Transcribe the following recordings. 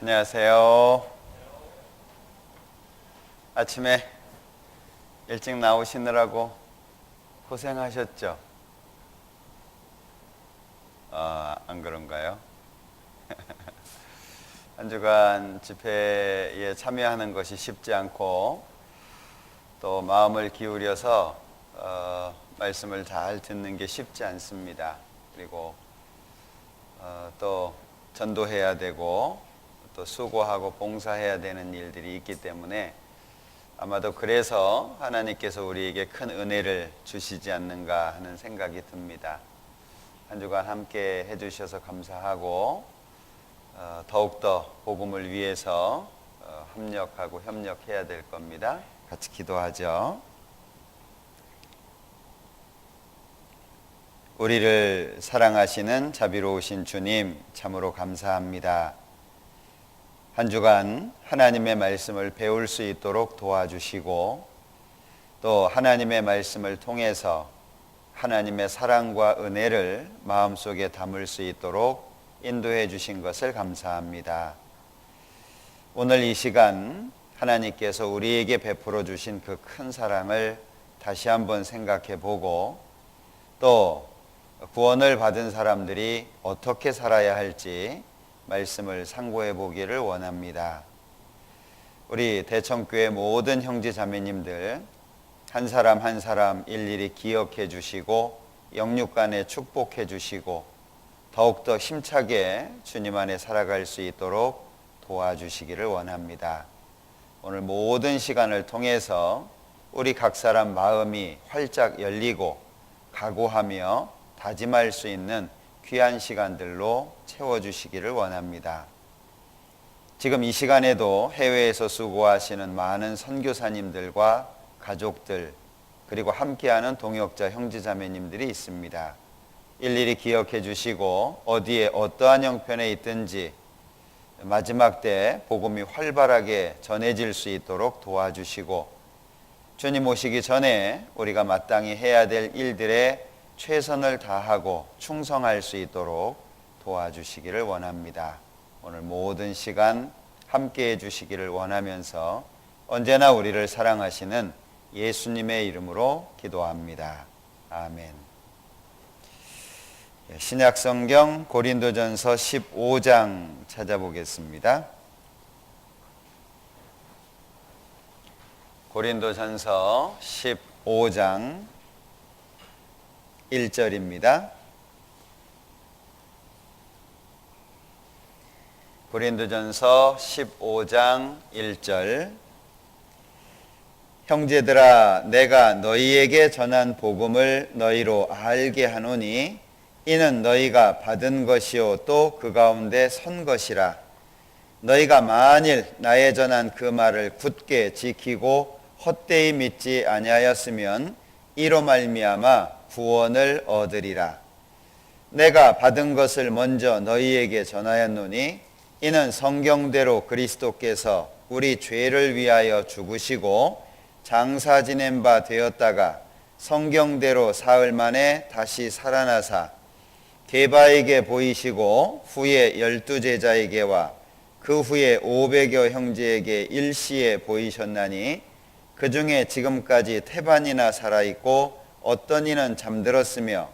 안녕하세요. 아침에 일찍 나오시느라고 고생하셨죠? 안 그런가요? 한 주간 집회에 참여하는 것이 쉽지 않고 또 마음을 기울여서 말씀을 잘 듣는 게 쉽지 않습니다. 그리고 또 전도해야 되고 또 수고하고 봉사해야 되는 일들이 있기 때문에 아마도 그래서 하나님께서 우리에게 큰 은혜를 주시지 않는가 하는 생각이 듭니다. 한 주간 함께 해주셔서 감사하고 더욱더 복음을 위해서 합력하고 협력해야 될 겁니다. 같이 기도하죠. 우리를 사랑하시는 자비로우신 주님, 참으로 감사합니다. 한 주간 하나님의 말씀을 배울 수 있도록 도와주시고 또 하나님의 말씀을 통해서 하나님의 사랑과 은혜를 마음속에 담을 수 있도록 인도해 주신 것을 감사합니다. 오늘 이 시간 하나님께서 우리에게 베풀어 주신 그 큰 사랑을 다시 한번 생각해 보고 또 구원을 받은 사람들이 어떻게 살아야 할지 말씀을 상고해 보기를 원합니다. 우리 대청교회 모든 형제 자매님들 한 사람 한 사람 일일이 기억해 주시고 영육간에 축복해 주시고 더욱더 힘차게 주님 안에 살아갈 수 있도록 도와주시기를 원합니다. 오늘 모든 시간을 통해서 우리 각 사람 마음이 활짝 열리고 각오하며 다짐할 수 있는 귀한 시간들로 채워주시기를 원합니다. 지금 이 시간에도 해외에서 수고하시는 많은 선교사님들과 가족들 그리고 함께하는 동역자 형제자매님들이 있습니다. 일일이 기억해 주시고 어디에 어떠한 형편에 있든지 마지막 때 복음이 활발하게 전해질 수 있도록 도와주시고 주님 오시기 전에 우리가 마땅히 해야 될 일들에 최선을 다하고 충성할 수 있도록 도와주시기를 원합니다. 오늘 모든 시간 함께해 주시기를 원하면서 언제나 우리를 사랑하시는 예수님의 이름으로 기도합니다. 아멘. 신약성경 고린도전서 15장 찾아보겠습니다. 고린도전서 15장 1절입니다. 고린도전서 15장 1절. 형제들아, 내가 너희에게 전한 복음을 너희로 알게 하노니 이는 너희가 받은 것이요 또 그 가운데 선 것이라. 너희가 만일 나의 전한 그 말을 굳게 지키고 헛되이 믿지 아니하였으면 이로 말미암아 구원을 얻으리라. 내가 받은 것을 먼저 너희에게 전하였노니 이는 성경대로 그리스도께서 우리 죄를 위하여 죽으시고 장사 지낸 바 되었다가 성경대로 사흘 만에 다시 살아나사 게바에게 보이시고 후에 12 제자에게와 그 후에 500여 형제에게 일시에 보이셨나니 그 중에 지금까지 태반이나 살아있고 어떤 이는 잠들었으며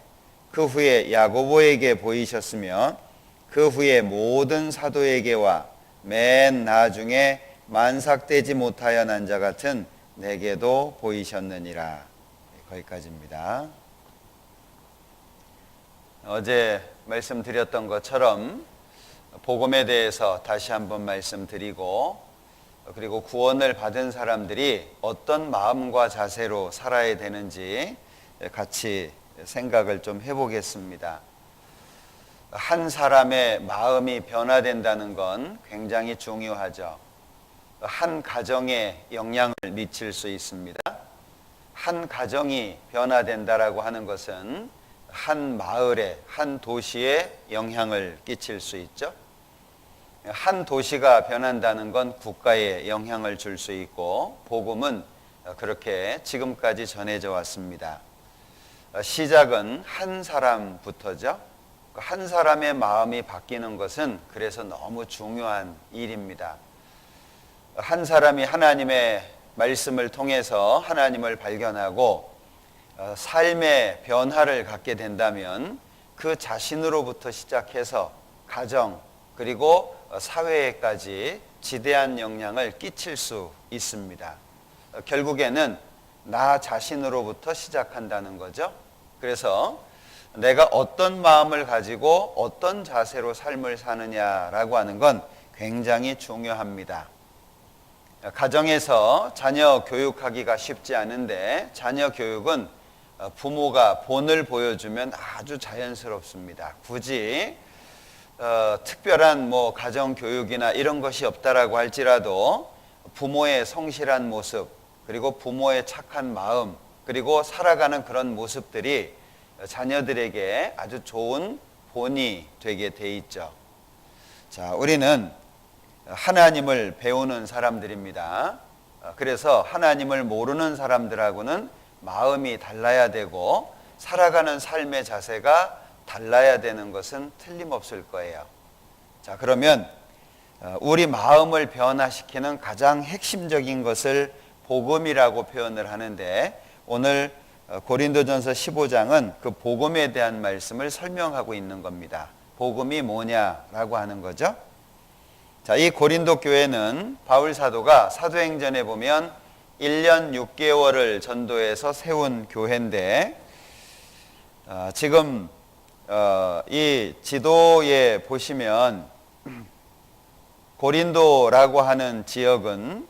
그 후에 야고보에게 보이셨으며 그 후에 모든 사도에게와 맨 나중에 만삭되지 못하여 난 자 같은 내게도 보이셨느니라. 거기까지입니다. 어제 말씀드렸던 것처럼 복음에 대해서 다시 한번 말씀드리고 그리고 구원을 받은 사람들이 어떤 마음과 자세로 살아야 되는지 같이 생각을 좀 해보겠습니다. 한 사람의 마음이 변화된다는 건 굉장히 중요하죠. 한 가정에 영향을 미칠 수 있습니다. 한 가정이 변화된다라고 하는 것은 한 마을에, 한 도시에 영향을 끼칠 수 있죠. 한 도시가 변한다는 건 국가에 영향을 줄 수 있고 복음은 그렇게 지금까지 전해져 왔습니다. 시작은 한 사람부터죠. 한 사람의 마음이 바뀌는 것은 그래서 너무 중요한 일입니다. 한 사람이 하나님의 말씀을 통해서 하나님을 발견하고 삶의 변화를 갖게 된다면 그 자신으로부터 시작해서 가정 그리고 사회에까지 지대한 영향을 끼칠 수 있습니다. 결국에는 나 자신으로부터 시작한다는 거죠. 그래서 내가 어떤 마음을 가지고 어떤 자세로 삶을 사느냐라고 하는 건 굉장히 중요합니다. 가정에서 자녀 교육하기가 쉽지 않은데 자녀 교육은 부모가 본을 보여주면 아주 자연스럽습니다. 굳이 특별한 가정 교육이나 이런 것이 없다라고 할지라도 부모의 성실한 모습 그리고 부모의 착한 마음 그리고 살아가는 그런 모습들이 자녀들에게 아주 좋은 본이 되게 돼 있죠. 자, 우리는 하나님을 배우는 사람들입니다. 그래서 하나님을 모르는 사람들하고는 마음이 달라야 되고 살아가는 삶의 자세가 달라야 되는 것은 틀림없을 거예요. 자, 그러면 우리 마음을 변화시키는 가장 핵심적인 것을 복음이라고 표현을 하는데 오늘 고린도전서 15장은 그 복음에 대한 말씀을 설명하고 있는 겁니다. 복음이 뭐냐라고 하는 거죠. 자, 이 고린도 교회는 바울 사도가 사도행전에 보면 1년 6개월을 전도해서 세운 교회인데 지금 이 지도에 보시면 고린도라고 하는 지역은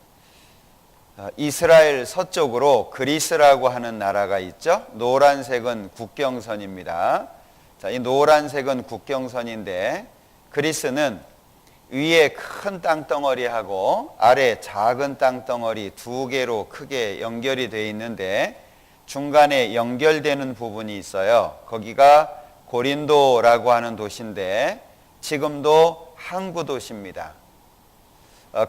이스라엘 서쪽으로 그리스라고 하는 나라가 있죠. 노란색은 국경선입니다. 자, 이 노란색은 국경선인데 그리스는 위에 큰 땅덩어리하고 아래 작은 땅덩어리 두 개로 크게 연결이 되어 있는데 중간에 연결되는 부분이 있어요. 거기가 고린도라고 하는 도시인데 지금도 항구 도시입니다.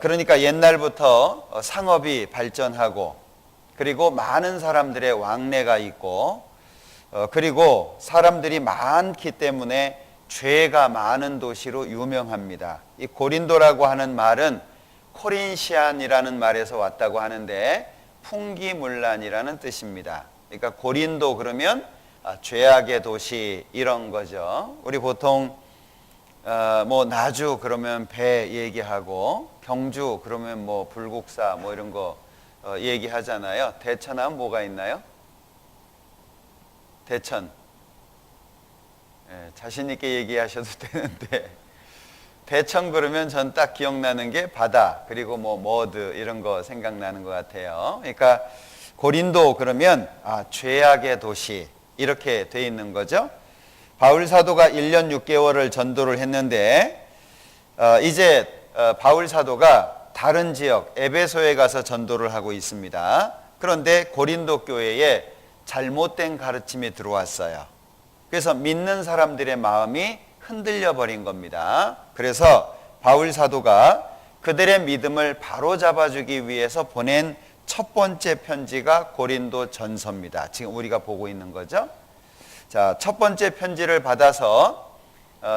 그러니까 옛날부터 상업이 발전하고 그리고 많은 사람들의 왕래가 있고 그리고 사람들이 많기 때문에 죄가 많은 도시로 유명합니다. 이 고린도라고 하는 말은 코린시안이라는 말에서 왔다고 하는데 풍기문란이라는 뜻입니다. 그러니까 고린도 그러면 죄악의 도시 이런 거죠. 우리 보통 나주 그러면 배 얘기하고 경주 그러면 불국사 이런 거 얘기하잖아요. 대천하면 뭐가 있나요? 대천. 자신 있게 얘기하셔도 되는데 대천 그러면 전 딱 기억나는 게 바다 그리고 머드 이런 거 생각나는 것 같아요. 그러니까 고린도 그러면 죄악의 도시 이렇게 돼 있는 거죠. 바울 사도가 1년 6개월을 전도를 했는데 이제 바울 사도가 다른 지역 에베소에 가서 전도를 하고 있습니다. 그런데 고린도 교회에 잘못된 가르침이 들어왔어요. 그래서 믿는 사람들의 마음이 흔들려 버린 겁니다. 그래서 바울 사도가 그들의 믿음을 바로잡아주기 위해서 보낸 첫 번째 편지가 고린도 전서입니다. 지금 우리가 보고 있는 거죠. 자, 첫 번째 편지를 받아서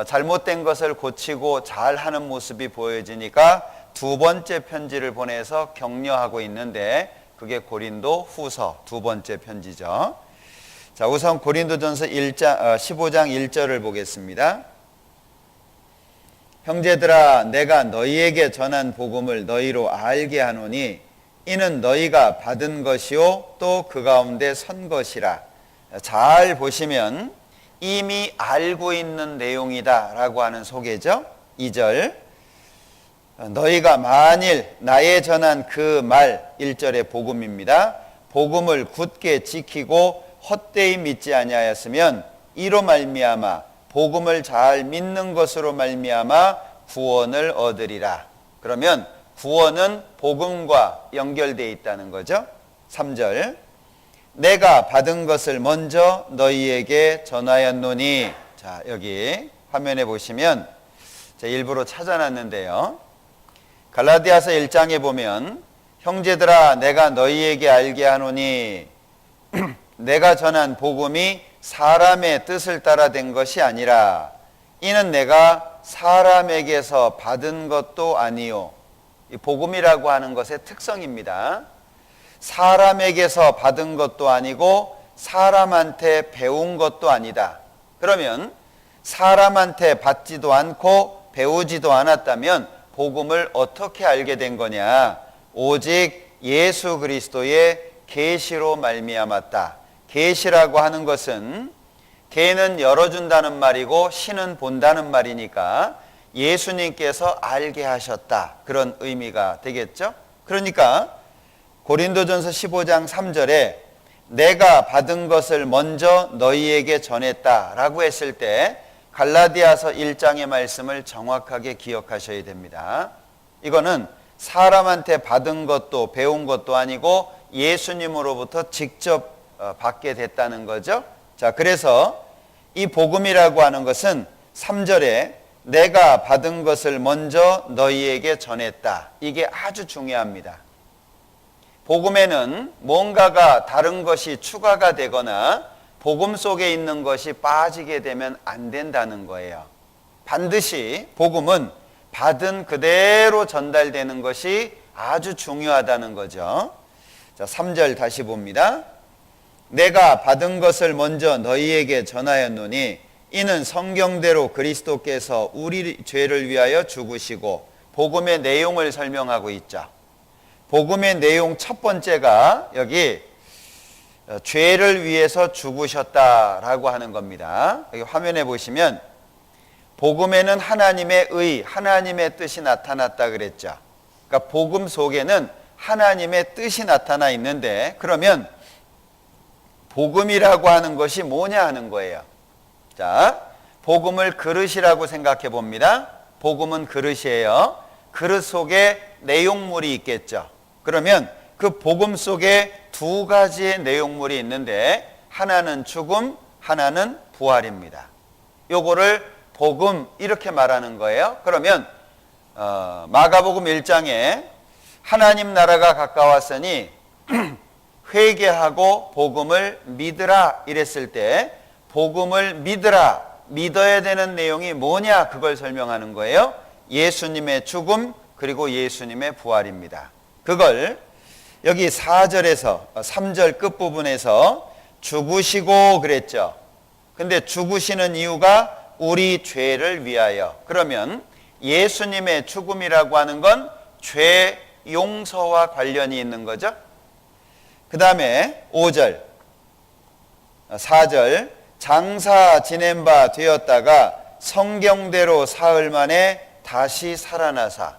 잘못된 것을 고치고 잘하는 모습이 보여지니까 두 번째 편지를 보내서 격려하고 있는데 그게 고린도 후서 두 번째 편지죠. 자, 우선 고린도전서 15장 1절을 보겠습니다. 형제들아, 내가 너희에게 전한 복음을 너희로 알게 하노니 이는 너희가 받은 것이요 또 그 가운데 선 것이라. 잘 보시면 이미 알고 있는 내용이다 라고 하는 소개죠. 2절 너희가 만일 나의 전한 그 말 1절의 복음입니다. 복음을 굳게 지키고 헛되이 믿지 아니하였으면 이로 말미암아 복음을 잘 믿는 것으로 말미암아 구원을 얻으리라. 그러면 구원은 복음과 연결되어 있다는 거죠. 3절 내가 받은 것을 먼저 너희에게 전하였노니. 자, 여기 화면에 보시면 제가 일부러 찾아놨는데요. 갈라디아서 1장에 보면 형제들아 내가 너희에게 알게 하노니 내가 전한 복음이 사람의 뜻을 따라 된 것이 아니라 이는 내가 사람에게서 받은 것도 아니요. 이 복음이라고 하는 것의 특성입니다. 사람에게서 받은 것도 아니고 사람한테 배운 것도 아니다. 그러면 사람한테 받지도 않고 배우지도 않았다면 복음을 어떻게 알게 된 거냐? 오직 예수 그리스도의 계시로 말미암았다. 계시라고 하는 것은 계는 열어준다는 말이고 신은 본다는 말이니까 예수님께서 알게 하셨다. 그런 의미가 되겠죠? 그러니까 고린도전서 15장 3절에 내가 받은 것을 먼저 너희에게 전했다라고 했을 때 갈라디아서 1장의 말씀을 정확하게 기억하셔야 됩니다. 이거는 사람한테 받은 것도 배운 것도 아니고 예수님으로부터 직접 받게 됐다는 거죠. 자, 그래서 이 복음이라고 하는 것은 3절에 내가 받은 것을 먼저 너희에게 전했다. 이게 아주 중요합니다. 복음에는 뭔가가 다른 것이 추가가 되거나 복음 속에 있는 것이 빠지게 되면 안 된다는 거예요. 반드시 복음은 받은 그대로 전달되는 것이 아주 중요하다는 거죠. 자, 3절 다시 봅니다. 내가 받은 것을 먼저 너희에게 전하였노니 이는 성경대로 그리스도께서 우리 죄를 위하여 죽으시고 복음의 내용을 설명하고 있죠. 복음의 내용 첫 번째가 여기 죄를 위해서 죽으셨다라고 하는 겁니다. 여기 화면에 보시면 복음에는 하나님의 의, 하나님의 뜻이 나타났다 그랬죠. 그러니까 복음 속에는 하나님의 뜻이 나타나 있는데 그러면 복음이라고 하는 것이 뭐냐 하는 거예요. 자, 복음을 그릇이라고 생각해 봅니다. 복음은 그릇이에요. 그릇 속에 내용물이 있겠죠. 그러면 그 복음 속에 두 가지의 내용물이 있는데 하나는 죽음, 하나는 부활입니다. 요거를 복음 이렇게 말하는 거예요. 그러면 마가복음 1장에 하나님 나라가 가까웠으니 회개하고 복음을 믿으라 이랬을 때 복음을 믿으라, 믿어야 되는 내용이 뭐냐 그걸 설명하는 거예요. 예수님의 죽음 그리고 예수님의 부활입니다. 그걸 여기 4절에서 3절 끝부분에서 죽으시고 그랬죠. 근데 죽으시는 이유가 우리 죄를 위하여. 그러면 예수님의 죽음이라고 하는 건 죄 용서와 관련이 있는 거죠. 그 다음에 5절 4절 장사 지낸 바 되었다가 성경대로 사흘 만에 다시 살아나사.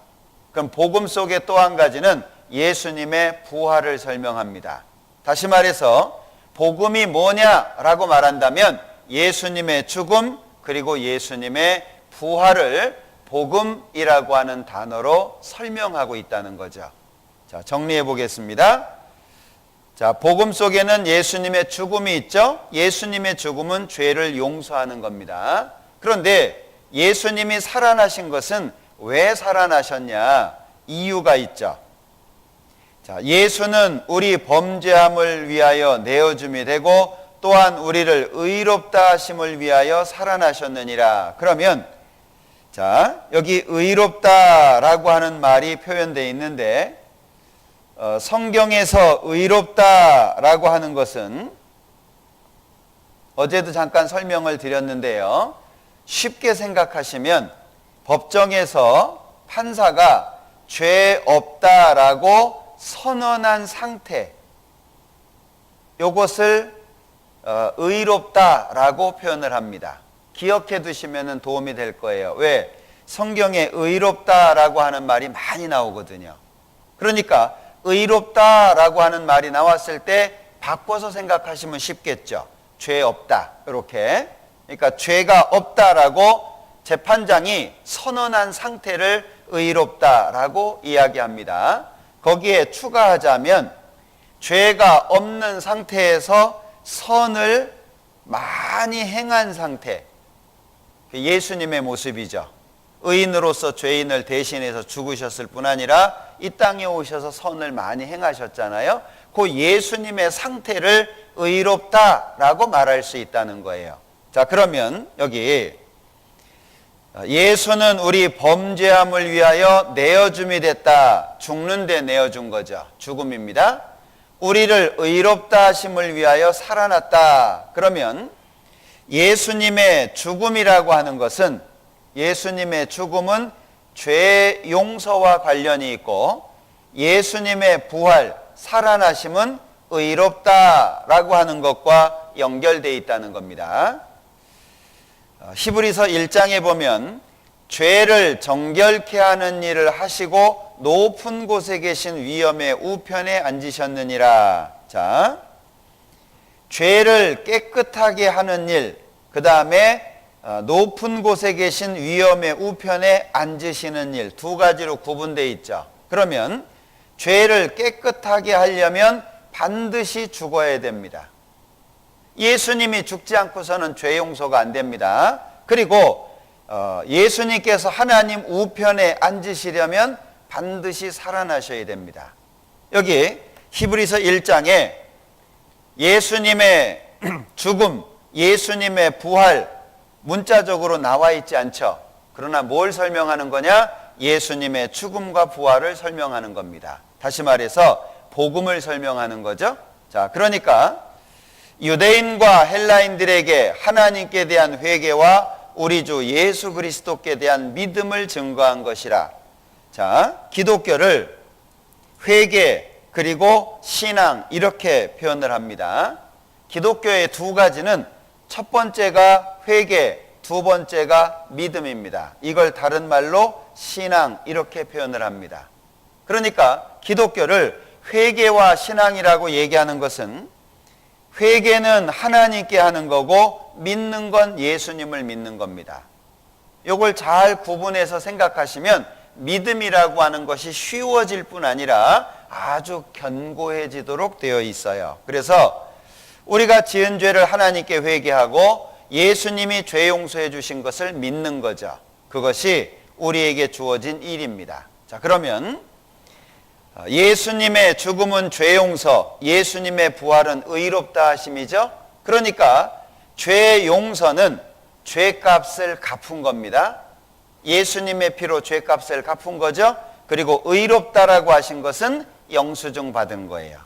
그럼 복음 속에 또 한 가지는 예수님의 부활을 설명합니다. 다시 말해서 복음이 뭐냐라고 말한다면 예수님의 죽음 그리고 예수님의 부활을 복음이라고 하는 단어로 설명하고 있다는 거죠. 자, 정리해 보겠습니다. 자, 복음 속에는 예수님의 죽음이 있죠. 예수님의 죽음은 죄를 용서하는 겁니다. 그런데 예수님이 살아나신 것은 왜 살아나셨냐? 이유가 있죠. 자, 예수는 우리 범죄함을 위하여 내어줌이 되고 또한 우리를 의롭다 하심을 위하여 살아나셨느니라. 그러면 자, 여기 의롭다라고 하는 말이 표현되어 있는데 성경에서 의롭다라고 하는 것은 어제도 잠깐 설명을 드렸는데요. 쉽게 생각하시면 법정에서 판사가 죄 없다라고 선언한 상태, 이것을 의롭다라고 표현을 합니다. 기억해 두시면 도움이 될 거예요. 왜? 성경에 의롭다라고 하는 말이 많이 나오거든요. 그러니까 의롭다라고 하는 말이 나왔을 때 바꿔서 생각하시면 쉽겠죠. 죄 없다 이렇게. 그러니까 죄가 없다라고 재판장이 선언한 상태를 의롭다라고 이야기합니다. 거기에 추가하자면 죄가 없는 상태에서 선을 많이 행한 상태, 예수님의 모습이죠. 의인으로서 죄인을 대신해서 죽으셨을 뿐 아니라 이 땅에 오셔서 선을 많이 행하셨잖아요. 그 예수님의 상태를 의롭다라고 말할 수 있다는 거예요. 자, 그러면 여기 예수는 우리 범죄함을 위하여 내어줌이 됐다. 죽는데 내어준 거죠. 죽음입니다. 우리를 의롭다 하심을 위하여 살아났다. 그러면 예수님의 죽음이라고 하는 것은, 예수님의 죽음은 죄 용서와 관련이 있고, 예수님의 부활, 살아나심은 의롭다라고 하는 것과 연결되어 있다는 겁니다. 히브리서 1장에 보면 죄를 정결케 하는 일을 하시고 높은 곳에 계신 위엄의 우편에 앉으셨느니라. 자, 죄를 깨끗하게 하는 일, 그 다음에 높은 곳에 계신 위엄의 우편에 앉으시는 일, 두 가지로 구분되어 있죠. 그러면 죄를 깨끗하게 하려면 반드시 죽어야 됩니다. 예수님이 죽지 않고서는 죄 용서가 안 됩니다. 그리고 예수님께서 하나님 우편에 앉으시려면 반드시 살아나셔야 됩니다. 여기 히브리서 1장에 예수님의 죽음, 예수님의 부활 문자적으로 나와 있지 않죠. 그러나 뭘 설명하는 거냐? 예수님의 죽음과 부활을 설명하는 겁니다. 다시 말해서 복음을 설명하는 거죠. 자, 그러니까 유대인과 헬라인들에게 하나님께 대한 회개와 우리 주 예수 그리스도께 대한 믿음을 증거한 것이라. 자, 기독교를 회개 그리고 신앙 이렇게 표현을 합니다. 기독교의 두 가지는 첫 번째가 회개, 두 번째가 믿음입니다. 이걸 다른 말로 신앙 이렇게 표현을 합니다. 그러니까 기독교를 회개와 신앙이라고 얘기하는 것은, 회개는 하나님께 하는 거고 믿는 건 예수님을 믿는 겁니다. 이걸 잘 구분해서 생각하시면 믿음이라고 하는 것이 쉬워질 뿐 아니라 아주 견고해지도록 되어 있어요. 그래서 우리가 지은 죄를 하나님께 회개하고 예수님이 죄 용서해 주신 것을 믿는 거죠. 그것이 우리에게 주어진 일입니다. 자, 그러면 예수님의 죽음은 죄 용서, 예수님의 부활은 의롭다 하심이죠. 그러니까 죄 용서는 죄값을 갚은 겁니다. 예수님의 피로 죄값을 갚은 거죠. 그리고 의롭다라고 하신 것은 영수증 받은 거예요.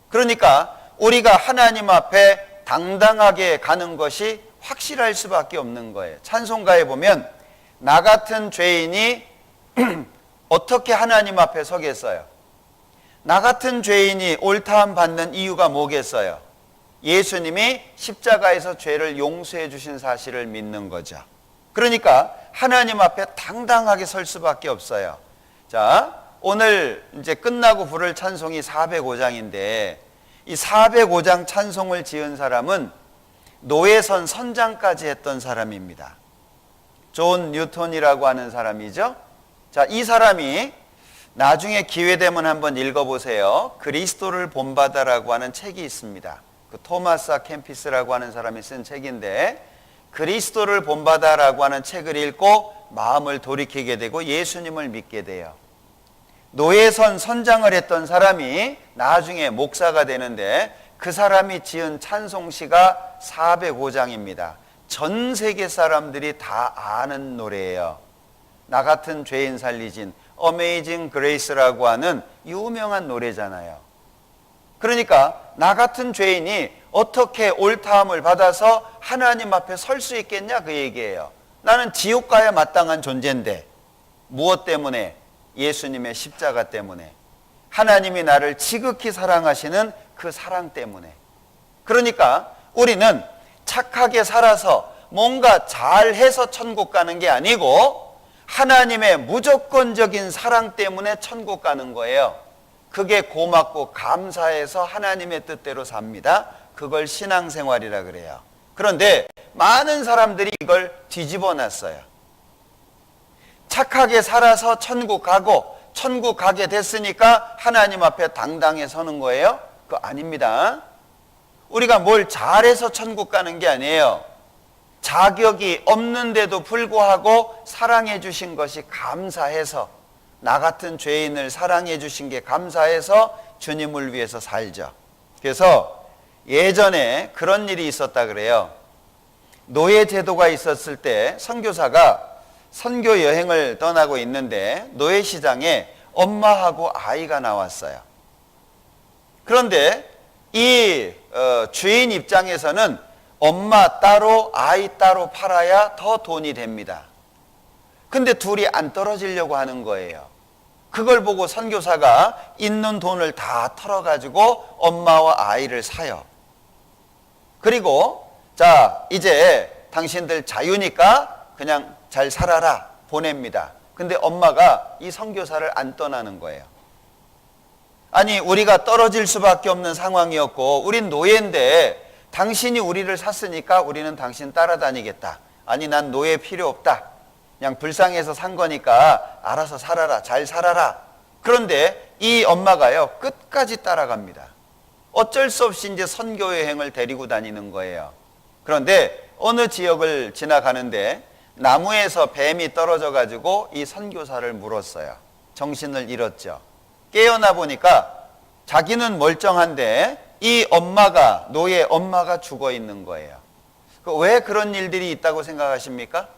그러니까 우리가 하나님 앞에 당당하게 가는 것이 확실할 수밖에 없는 거예요. 찬송가에 보면 나 같은 죄인이 어떻게 하나님 앞에 서겠어요? 나 같은 죄인이 옳다함 받는 이유가 뭐겠어요? 예수님이 십자가에서 죄를 용서해 주신 사실을 믿는 거죠. 그러니까 하나님 앞에 당당하게 설 수밖에 없어요. 자, 오늘 이제 끝나고 부를 찬송이 405장인데 이 405장 찬송을 지은 사람은 노예선 선장까지 했던 사람입니다. 존 뉴턴이라고 하는 사람이죠. 자, 이 사람이 나중에 기회되면 한번 읽어보세요. 그리스도를 본받아라고 하는 책이 있습니다. 그 토마스 캠피스라고 하는 사람이 쓴 책인데, 그리스도를 본받아라고 하는 책을 읽고 마음을 돌이키게 되고 예수님을 믿게 돼요. 노예선 선장을 했던 사람이 나중에 목사가 되는데, 그 사람이 지은 찬송시가 405장입니다. 전 세계 사람들이 다 아는 노래예요. 나 같은 죄인 살리신 어메이징 그레이스라고 하는 유명한 노래잖아요. 그러니까 나 같은 죄인이 어떻게 옳다함을 받아서 하나님 앞에 설 수 있겠냐 그 얘기예요. 나는 지옥 가야 마땅한 존재인데 무엇 때문에? 예수님의 십자가 때문에. 하나님이 나를 지극히 사랑하시는 그 사랑 때문에. 그러니까 우리는 착하게 살아서 뭔가 잘해서 천국 가는 게 아니고 하나님의 무조건적인 사랑 때문에 천국 가는 거예요. 그게 고맙고 감사해서 하나님의 뜻대로 삽니다. 그걸 신앙생활이라 그래요. 그런데 많은 사람들이 이걸 뒤집어 놨어요. 착하게 살아서 천국 가고 천국 가게 됐으니까 하나님 앞에 당당히 서는 거예요? 그거 아닙니다. 우리가 뭘 잘해서 천국 가는 게 아니에요. 자격이 없는데도 불구하고 사랑해 주신 것이 감사해서, 나 같은 죄인을 사랑해 주신 게 감사해서 주님을 위해서 살죠. 그래서 예전에 그런 일이 있었다 그래요. 노예 제도가 있었을 때 선교사가 선교 여행을 떠나고 있는데 노예시장에 엄마하고 아이가 나왔어요. 그런데 이 주인 입장에서는 엄마 따로 아이 따로 팔아야 더 돈이 됩니다. 근데 둘이 안 떨어지려고 하는 거예요. 그걸 보고 선교사가 있는 돈을 다 털어가지고 엄마와 아이를 사요. 그리고 자, 이제 당신들 자유니까 그냥 잘 살아라 보냅니다. 근데 엄마가 이 선교사를 안 떠나는 거예요. 아니, 우리가 떨어질 수밖에 없는 상황이었고 우린 노예인데 당신이 우리를 샀으니까 우리는 당신 따라다니겠다. 아니, 난 노예 필요 없다. 그냥 불쌍해서 산 거니까 알아서 살아라. 잘 살아라. 그런데 이 엄마가요, 끝까지 따라갑니다. 어쩔 수 없이 이제 선교 여행을 데리고 다니는 거예요. 그런데 어느 지역을 지나가는데 나무에서 뱀이 떨어져 가지고 이 선교사를 물었어요. 정신을 잃었죠. 깨어나 보니까 자기는 멀쩡한데 이 엄마가, 노예 엄마가 죽어 있는 거예요. 왜 그런 일들이 있다고 생각하십니까?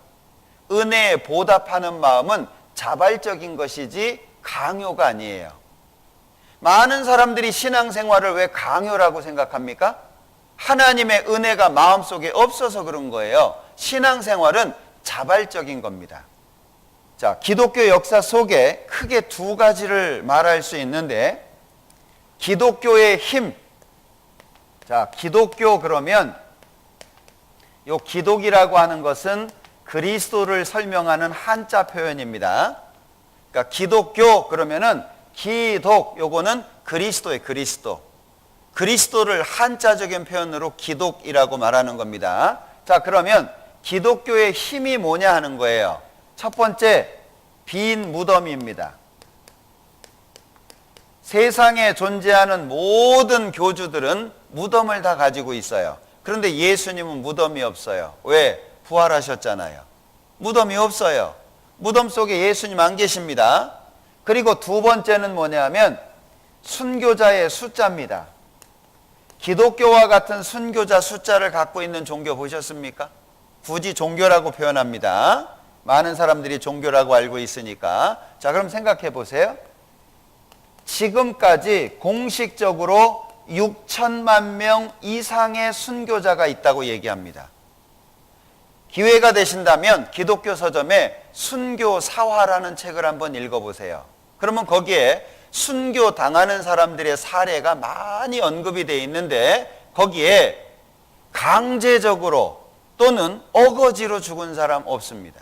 은혜에 보답하는 마음은 자발적인 것이지 강요가 아니에요. 많은 사람들이 신앙생활을 왜 강요라고 생각합니까? 하나님의 은혜가 마음속에 없어서 그런 거예요. 신앙생활은 자발적인 겁니다. 자, 기독교 역사 속에 크게 두 가지를 말할 수 있는데, 기독교의 힘. 자, 기독교 그러면 요 기독이라고 하는 것은 그리스도를 설명하는 한자 표현입니다. 그러니까 기독교 그러면은 기독, 요거는 그리스도의 그리스도. 그리스도를 한자적인 표현으로 기독이라고 말하는 겁니다. 자, 그러면 기독교의 힘이 뭐냐 하는 거예요. 첫 번째, 빈 무덤입니다. 세상에 존재하는 모든 교주들은 무덤을 다 가지고 있어요. 그런데 예수님은 무덤이 없어요. 왜? 부활하셨잖아요. 무덤이 없어요. 무덤 속에 예수님 안 계십니다. 그리고 두 번째는 뭐냐 하면 순교자의 숫자입니다. 기독교와 같은 순교자 숫자를 갖고 있는 종교 보셨습니까? 굳이 종교라고 표현합니다. 많은 사람들이 종교라고 알고 있으니까. 자, 그럼 생각해 보세요. 지금까지 공식적으로 6천만 명 이상의 순교자가 있다고 얘기합니다. 기회가 되신다면 기독교 서점에 순교사화라는 책을 한번 읽어보세요. 그러면 거기에 순교 당하는 사람들의 사례가 많이 언급이 되어 있는데 거기에 강제적으로 또는 어거지로 죽은 사람 없습니다.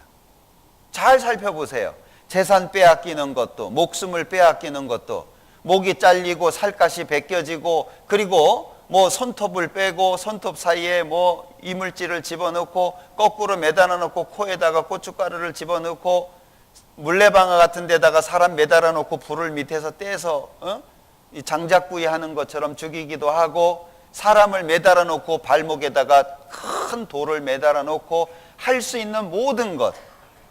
잘 살펴보세요. 재산 빼앗기는 것도, 목숨을 빼앗기는 것도, 목이 잘리고 살갗이 벗겨지고, 그리고 뭐 손톱을 빼고 손톱 사이에 뭐 이물질을 집어넣고 거꾸로 매달아 놓고 코에다가 고춧가루를 집어넣고 물레방아 같은 데다가 사람 매달아 놓고 불을 밑에서 떼서 이 장작구이 하는 것처럼 죽이기도 하고, 사람을 매달아 놓고 발목에다가 큰 돌을 매달아 놓고 할 수 있는 모든 것.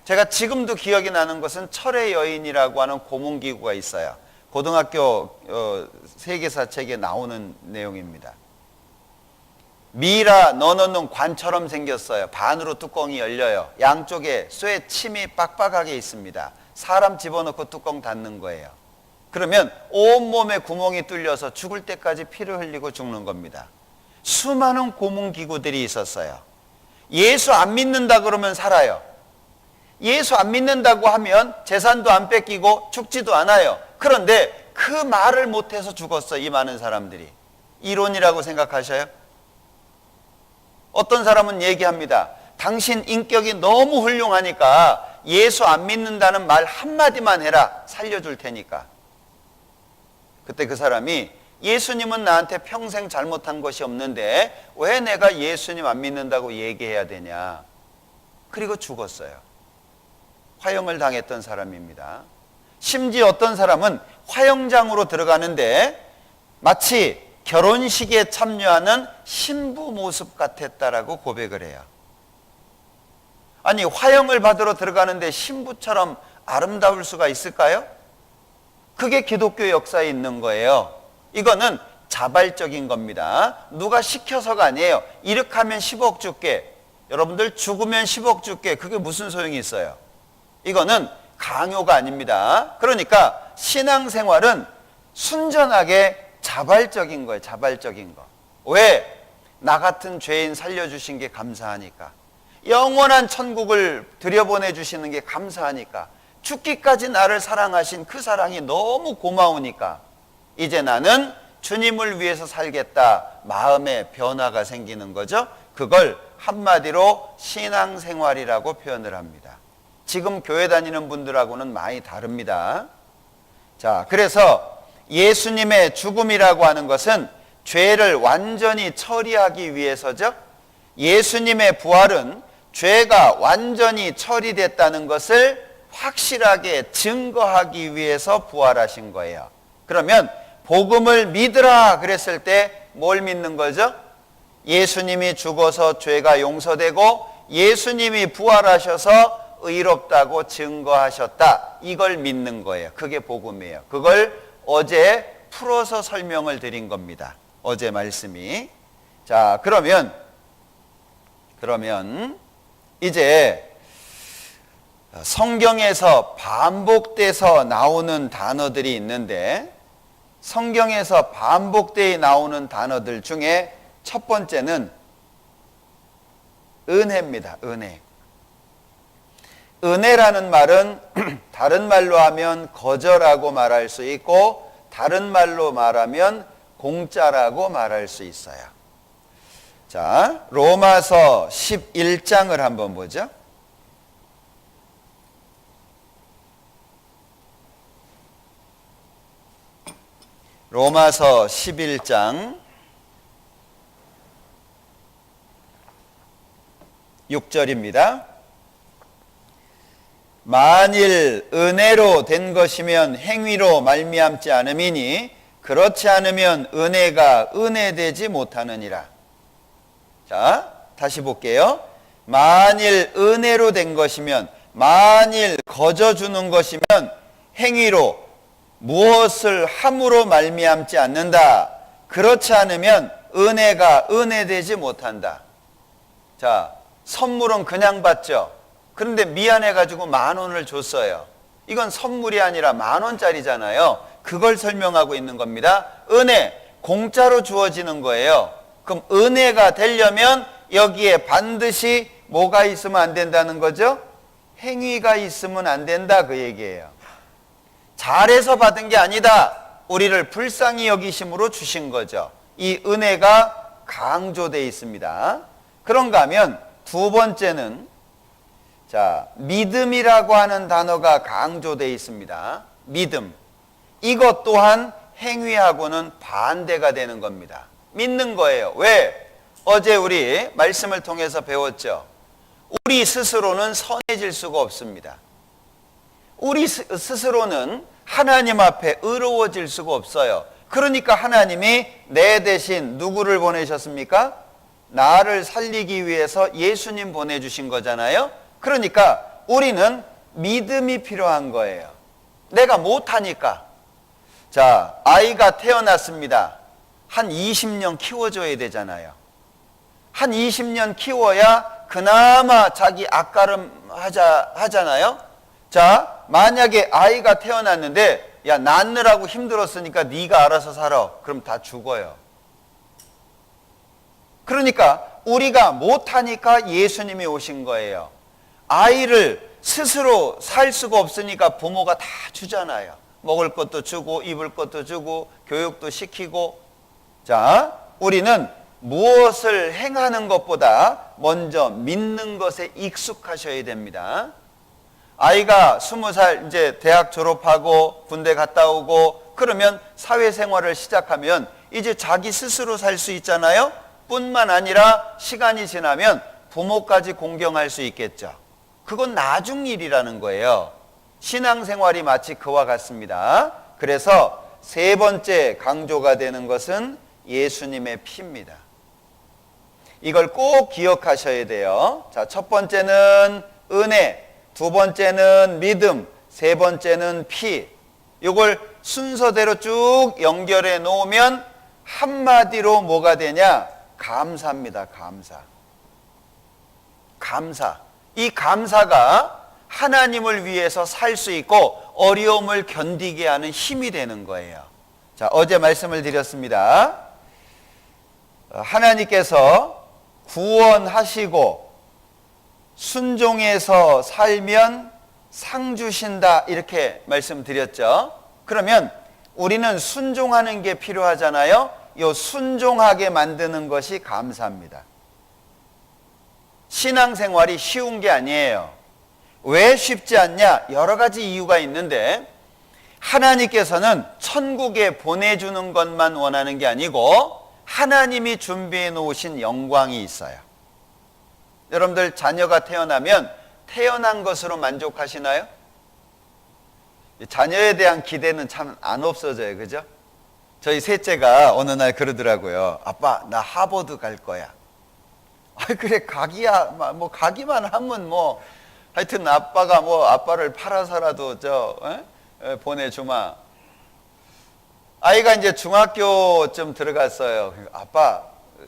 제가 지금도 기억이 나는 것은 철의 여인이라고 하는 고문기구가 있어요. 고등학교 세계사 책에 나오는 내용입니다. 미라 넣어놓는 관처럼 생겼어요. 반으로 뚜껑이 열려요. 양쪽에 쇠 침이 빡빡하게 있습니다. 사람 집어넣고 뚜껑 닫는 거예요. 그러면 온몸에 구멍이 뚫려서 죽을 때까지 피를 흘리고 죽는 겁니다. 수많은 고문기구들이 있었어요. 예수 안 믿는다 그러면 살아요. 예수 안 믿는다고 하면 재산도 안 뺏기고 죽지도 않아요. 그런데 그 말을 못해서 죽었어, 이 많은 사람들이. 이론이라고 생각하셔요? 어떤 사람은 얘기합니다. 당신 인격이 너무 훌륭하니까 예수 안 믿는다는 말 한마디만 해라. 살려줄 테니까. 그때 그 사람이 예수님은 나한테 평생 잘못한 것이 없는데 왜 내가 예수님 안 믿는다고 얘기해야 되냐. 그리고 죽었어요. 화형을 당했던 사람입니다. 심지어 어떤 사람은 화형장으로 들어가는데 마치 결혼식에 참여하는 신부 모습 같았다라고 고백을 해요. 아니, 화형을 받으러 들어가는데 신부처럼 아름다울 수가 있을까요? 그게 기독교 역사에 있는 거예요. 이거는 자발적인 겁니다. 누가 시켜서가 아니에요. 이렇게 하면 10억 줄게. 여러분들 죽으면 10억 줄게. 그게 무슨 소용이 있어요? 이거는 강요가 아닙니다. 그러니까 신앙생활은 순전하게 자발적인 거예요. 자발적인 거. 왜? 나 같은 죄인 살려주신 게 감사하니까. 영원한 천국을 들여보내주시는 게 감사하니까. 죽기까지 나를 사랑하신 그 사랑이 너무 고마우니까 이제 나는 주님을 위해서 살겠다. 마음의 변화가 생기는 거죠. 그걸 한마디로 신앙생활이라고 표현을 합니다. 지금 교회 다니는 분들하고는 많이 다릅니다. 자, 그래서 예수님의 죽음이라고 하는 것은 죄를 완전히 처리하기 위해서죠. 예수님의 부활은 죄가 완전히 처리됐다는 것을 확실하게 증거하기 위해서 부활하신 거예요. 그러면 복음을 믿으라 그랬을 때 뭘 믿는 거죠? 예수님이 죽어서 죄가 용서되고 예수님이 부활하셔서 의롭다고 증거하셨다. 이걸 믿는 거예요. 그게 복음이에요. 그걸 어제 풀어서 설명을 드린 겁니다. 어제 말씀이. 자, 그러면 이제 성경에서 반복돼서 나오는 단어들이 있는데 성경에서 반복되어 나오는 단어들 중에 첫 번째는 은혜입니다. 은혜. 은혜라는 말은 다른 말로 하면 거저라고 말할 수 있고 다른 말로 말하면 공짜라고 말할 수 있어요. 자, 로마서 11장을 한번 보죠. 로마서 11장 6절입니다. 만일 은혜로 된 것이면 행위로 말미암지 않음이니 그렇지 않으면 은혜가 은혜되지 못하느니라. 자, 다시 볼게요. 만일 은혜로 된 것이면, 만일 거저 주는 것이면 행위로 무엇을 함으로 말미암지 않는다. 그렇지 않으면 은혜가 은혜되지 못한다. 자, 선물은 그냥 받죠. 그런데 미안해가지고 10,000원을 줬어요. 이건 선물이 아니라 10,000원짜리잖아요. 그걸 설명하고 있는 겁니다. 은혜, 공짜로 주어지는 거예요. 그럼 은혜가 되려면 여기에 반드시 뭐가 있으면 안 된다는 거죠? 행위가 있으면 안 된다 그 얘기예요. 잘해서 받은 게 아니다. 우리를 불쌍히 여기심으로 주신 거죠. 이 은혜가 강조되어 있습니다. 그런가 하면 두 번째는 자, 믿음이라고 하는 단어가 강조되어 있습니다. 믿음. 이것 또한 행위하고는 반대가 되는 겁니다. 믿는 거예요. 왜? 어제 우리 말씀을 통해서 배웠죠. 우리 스스로는 선해질 수가 없습니다. 우리 스스로는 하나님 앞에 의로워질 수가 없어요. 그러니까 하나님이 내 대신 누구를 보내셨습니까? 나를 살리기 위해서 예수님 보내주신 거잖아요. 그러니까 우리는 믿음이 필요한 거예요. 내가 못하니까. 자, 아이가 태어났습니다. 한 20년 키워줘야 되잖아요. 한 20년 키워야 그나마 자기 앞가름 하잖아요. 자, 만약에 아이가 태어났는데 야, 낳느라고 힘들었으니까 네가 알아서 살아. 그럼 다 죽어요. 그러니까 우리가 못하니까 예수님이 오신 거예요. 아이를 스스로 살 수가 없으니까 부모가 다 주잖아요. 먹을 것도 주고 입을 것도 주고 교육도 시키고. 자, 우리는 무엇을 행하는 것보다 먼저 믿는 것에 익숙하셔야 됩니다. 아이가 20살 이제 대학 졸업하고 군대 갔다 오고 그러면 사회생활을 시작하면 이제 자기 스스로 살 수 있잖아요. 뿐만 아니라 시간이 지나면 부모까지 공경할 수 있겠죠. 그건 나중 일이라는 거예요. 신앙생활이 마치 그와 같습니다. 그래서 세 번째 강조가 되는 것은 예수님의 피입니다. 이걸 꼭 기억하셔야 돼요. 자, 첫 번째는 은혜, 두 번째는 믿음, 세 번째는 피. 이걸 순서대로 쭉 연결해 놓으면 한마디로 뭐가 되냐? 감사입니다. 감사. 감사. 이 감사가 하나님을 위해서 살 수 있고 어려움을 견디게 하는 힘이 되는 거예요. 자, 어제 말씀을 드렸습니다. 하나님께서 구원하시고 순종해서 살면 상 주신다, 이렇게 말씀드렸죠. 그러면 우리는 순종하는 게 필요하잖아요. 이 순종하게 만드는 것이 감사합니다. 신앙생활이 쉬운 게 아니에요. 왜 쉽지 않냐? 여러 가지 이유가 있는데, 하나님께서는 천국에 보내주는 것만 원하는 게 아니고 하나님이 준비해 놓으신 영광이 있어요. 여러분들 자녀가 태어나면 태어난 것으로 만족하시나요? 자녀에 대한 기대는 참 안 없어져요. 그죠? 저희 셋째가 어느 날 그러더라고요. 아빠, 나 하버드 갈 거야. 아, 그래, 가기야. 뭐 가기만 하면 뭐 하여튼 아빠가 뭐 아빠를 팔아서라도 보내주마. 아이가 이제 중학교쯤 들어갔어요. 아빠,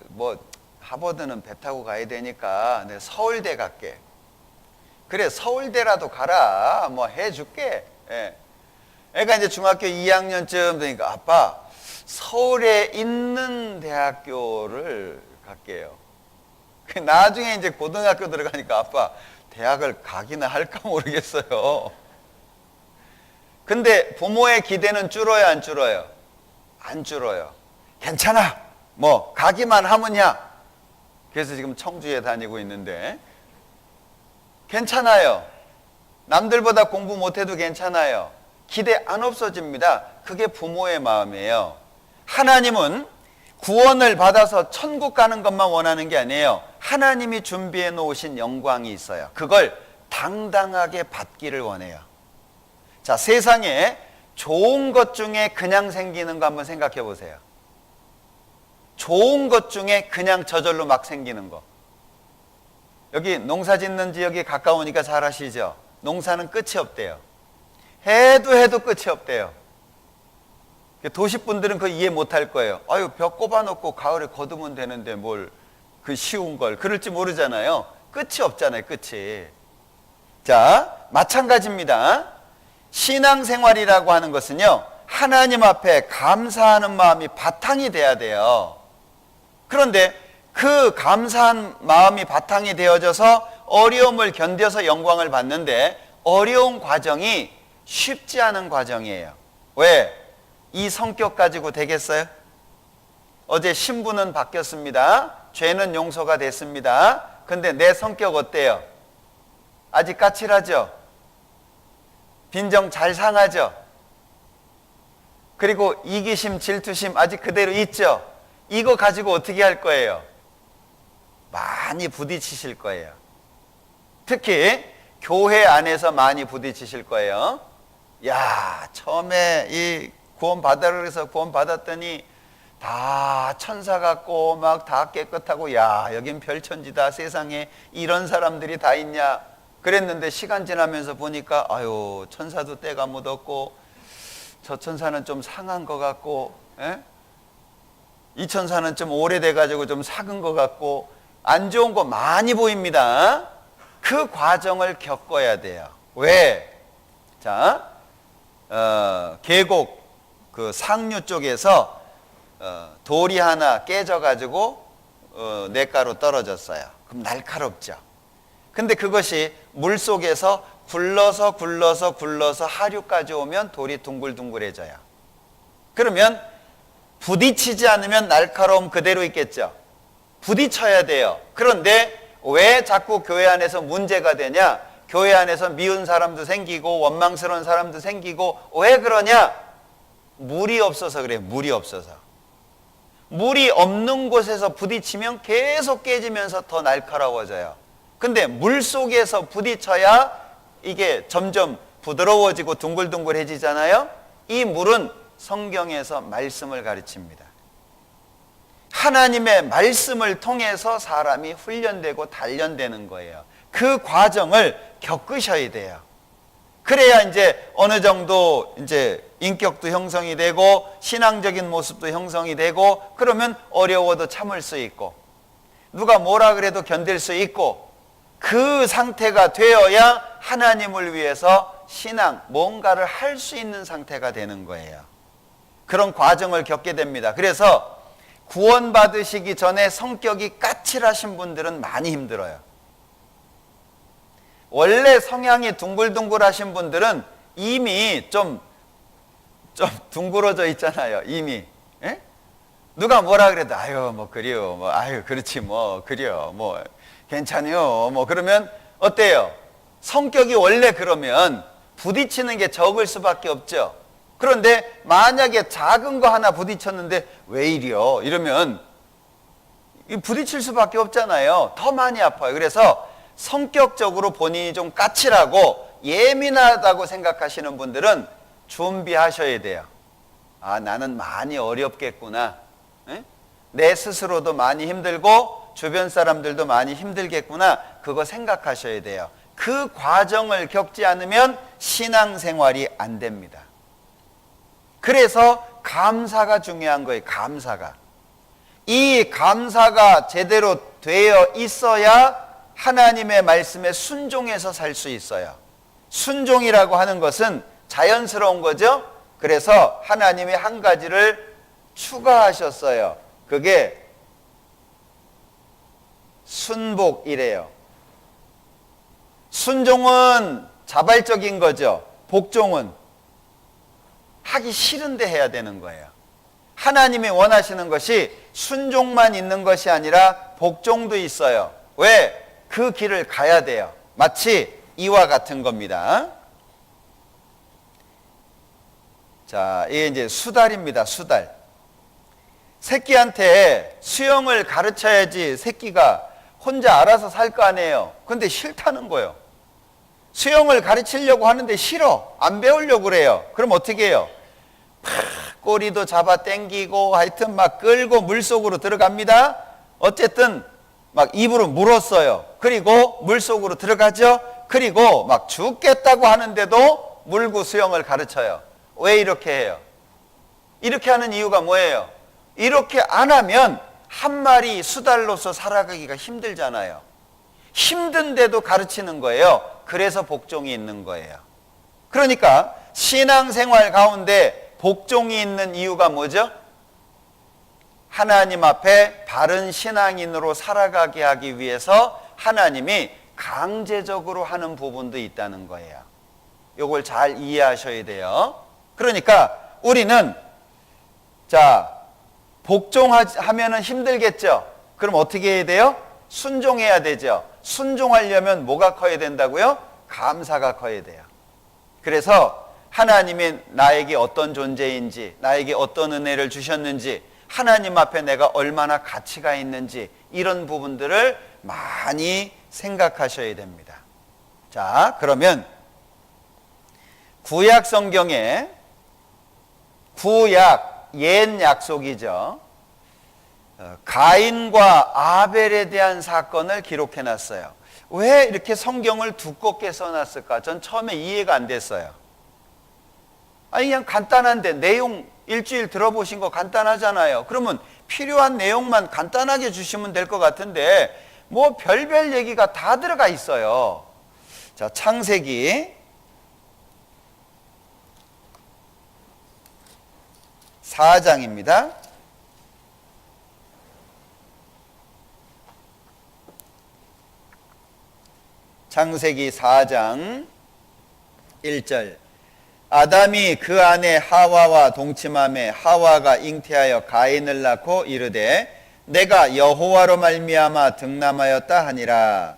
뭐 하버드는 배 타고 가야 되니까 내가 서울대 갈게. 그래, 서울대라도 가라. 뭐 해줄게. 예. 애가 이제 중학교 2학년쯤 되니까 아빠, 서울에 있는 대학교를 갈게요. 나중에 이제 고등학교 들어가니까 아빠, 대학을 가기나 할까 모르겠어요. 근데 부모의 기대는 줄어요, 안 줄어요? 안 줄어요. 괜찮아. 뭐 가기만 하면야. 그래서 지금 청주에 다니고 있는데 괜찮아요. 남들보다 공부 못해도 괜찮아요. 기대 안 없어집니다. 그게 부모의 마음이에요. 하나님은 구원을 받아서 천국 가는 것만 원하는 게 아니에요. 하나님이 준비해 놓으신 영광이 있어요. 그걸 당당하게 받기를 원해요. 자, 세상에 좋은 것 중에 그냥 생기는 거 한번 생각해 보세요. 좋은 것 중에 그냥 저절로 막 생기는 거. 여기 농사 짓는 지역이 가까우니까 잘 아시죠? 농사는 끝이 없대요. 해도 끝이 없대요. 도시분들은 그거 이해 못할 거예요. 아유, 벽 꼽아놓고 가을에 거두면 되는데 뭘 그 쉬운 걸. 그럴지 모르잖아요. 끝이 없잖아요, 끝이. 자, 마찬가지입니다. 신앙생활이라고 하는 것은요, 하나님 앞에 감사하는 마음이 바탕이 돼야 돼요. 그런데 그 감사한 마음이 바탕이 되어져서 어려움을 견뎌서 영광을 받는데 어려운 과정이 쉽지 않은 과정이에요. 왜? 이 성격 가지고 되겠어요? 어제 신부는 바뀌었습니다. 죄는 용서가 됐습니다. 근데 내 성격 어때요? 아직 까칠하죠? 빈정 잘 상하죠? 그리고 이기심, 질투심 아직 그대로 있죠? 이거 가지고 어떻게 할 거예요? 많이 부딪히실 거예요. 특히 교회 안에서 많이 부딪히실 거예요. 야, 처음에 이 구원 받으라 그래서 구원 받았더니 다 천사 같고 막 다 깨끗하고, 야, 여긴 별천지다. 세상에 이런 사람들이 다 있냐 그랬는데 시간 지나면서 보니까 아유, 천사도 때가 묻었고 저 천사는 좀 상한 것 같고, 이 천사는 좀 오래돼 가지고 좀 삭은 것 같고 안 좋은 거 많이 보입니다. 그 과정을 겪어야 돼요. 왜? 자, 계곡 그 상류 쪽에서 돌이 하나 깨져가지고 냇가로 떨어졌어요. 그럼 날카롭죠. 근데 그것이 물 속에서 굴러서 하류까지 오면 돌이 둥글둥글해져요. 그러면 부딪히지 않으면 날카로움 그대로 있겠죠. 부딪혀야 돼요. 그런데 왜 자꾸 교회 안에서 문제가 되냐? 교회 안에서 미운 사람도 생기고 원망스러운 사람도 생기고, 왜 그러냐? 물이 없어서 그래요. 물이 없어서. 물이 없는 곳에서 부딪히면 계속 깨지면서 더 날카로워져요. 근데 물 속에서 부딪혀야 이게 점점 부드러워지고 둥글둥글해지잖아요. 이 물은 성경에서 말씀을 가르칩니다. 하나님의 말씀을 통해서 사람이 훈련되고 단련되는 거예요. 그 과정을 겪으셔야 돼요. 그래야 이제 어느 정도 이제 인격도 형성이 되고 신앙적인 모습도 형성이 되고, 그러면 어려워도 참을 수 있고 누가 뭐라 그래도 견딜 수 있고 그 상태가 되어야 하나님을 위해서 신앙, 뭔가를 할 수 있는 상태가 되는 거예요. 그런 과정을 겪게 됩니다. 그래서 구원받으시기 전에 성격이 까칠하신 분들은 많이 힘들어요. 원래 성향이 둥글둥글하신 분들은 이미 좀 둥그러져 있잖아요. 이미. 예? 누가 뭐라 그래도 아유 뭐 그래요. 뭐 아유 그렇지 뭐 그래요. 뭐 괜찮아요. 뭐 그러면 어때요? 성격이 원래 그러면 부딪히는 게 적을 수밖에 없죠. 그런데 만약에 작은 거 하나 부딪혔는데 왜 이래요? 이러면 부딪힐 수밖에 없잖아요. 더 많이 아파요. 그래서 성격적으로 본인이 좀 까칠하고 예민하다고 생각하시는 분들은 준비하셔야 돼요. 아, 나는 많이 어렵겠구나. 에? 내 스스로도 많이 힘들고 주변 사람들도 많이 힘들겠구나. 그거 생각하셔야 돼요. 그 과정을 겪지 않으면 신앙생활이 안 됩니다. 그래서 감사가 중요한 거예요. 감사가. 이 감사가 제대로 되어 있어야 하나님의 말씀에 순종해서 살 수 있어요. 순종이라고 하는 것은 자연스러운 거죠. 그래서 하나님이 한 가지를 추가하셨어요. 그게 순복이래요. 순종은 자발적인 거죠. 복종은 하기 싫은데 해야 되는 거예요. 하나님이 원하시는 것이 순종만 있는 것이 아니라 복종도 있어요. 왜? 그 길을 가야 돼요. 마치 이와 같은 겁니다. 자, 이게 이제 수달입니다. 수달. 새끼한테 수영을 가르쳐야지 새끼가 혼자 알아서 살 거 아니에요. 근데 싫다는 거예요. 수영을 가르치려고 하는데 싫어. 안 배우려고 그래요. 그럼 어떻게 해요? 팍 꼬리도 잡아 당기고 하여튼 막 끌고 물속으로 들어갑니다. 어쨌든 막 입으로 물었어요. 그리고 물속으로 들어가죠. 그리고 막 죽겠다고 하는데도 물고 수영을 가르쳐요. 왜 이렇게 해요? 이렇게 하는 이유가 뭐예요? 이렇게 안 하면 한 마리 수달로서 살아가기가 힘들잖아요. 힘든데도 가르치는 거예요. 그래서 복종이 있는 거예요. 그러니까 신앙생활 가운데 복종이 있는 이유가 뭐죠? 하나님 앞에 바른 신앙인으로 살아가게 하기 위해서 하나님이 강제적으로 하는 부분도 있다는 거예요. 이걸 잘 이해하셔야 돼요. 그러니까 우리는 복종하면은 힘들겠죠. 그럼 어떻게 해야 돼요? 순종해야 되죠. 순종하려면 뭐가 커야 된다고요? 감사가 커야 돼요. 그래서 하나님이 나에게 어떤 존재인지, 나에게 어떤 은혜를 주셨는지, 하나님 앞에 내가 얼마나 가치가 있는지 이런 부분들을 많이 생각하셔야 됩니다. 자, 그러면 구약 성경에 옛 약속이죠. 가인과 아벨에 대한 사건을 기록해 놨어요. 왜 이렇게 성경을 두껍게 써놨을까? 전 처음에 이해가 안 됐어요. 아니 그냥 간단한데 내용 일주일 들어보신 거 간단하잖아요. 그러면 필요한 내용만 간단하게 주시면 될 것 같은데 뭐 별별 얘기가 다 들어가 있어요. 자, 창세기 4장입니다. 창세기 4장 1절. 아담이 그 아내 하와와 동침하매 하와가 잉태하여 가인을 낳고 이르되 내가 여호와로 말미암아 득남하였다 하니라.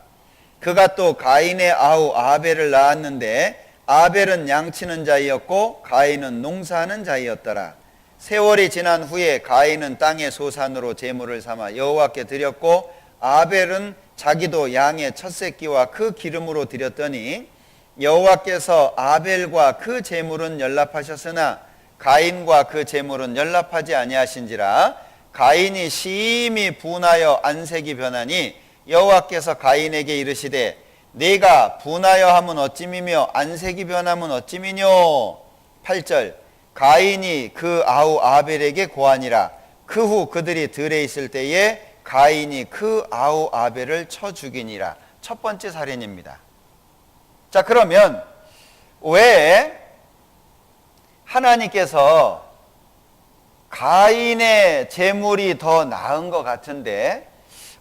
그가 또 가인의 아우 아벨을 낳았는데 아벨은 양치는 자이었고 가인은 농사하는 자이었더라. 세월이 지난 후에 가인은 땅의 소산으로 제물을 삼아 여호와께 드렸고 아벨은 자기도 양의 첫 새끼와 그 기름으로 드렸더니 여호와께서 아벨과 그 제물은 연락하셨으나 가인과 그 제물은 연락하지 아니하신지라. 가인이 심히 분하여 안색이 변하니 여호와께서 가인에게 이르시되 네가 분하여 함은 어찌미며 안색이 변함은 어찌미뇨. 8절. 가인이 그 아우 아벨에게 고하니라. 그 후 그들이 들에 있을 때에 가인이 그 아우 아벨을 쳐 죽이니라. 첫 번째 살인입니다. 자, 그러면 왜 하나님께서 가인의 제물이 더 나은 것 같은데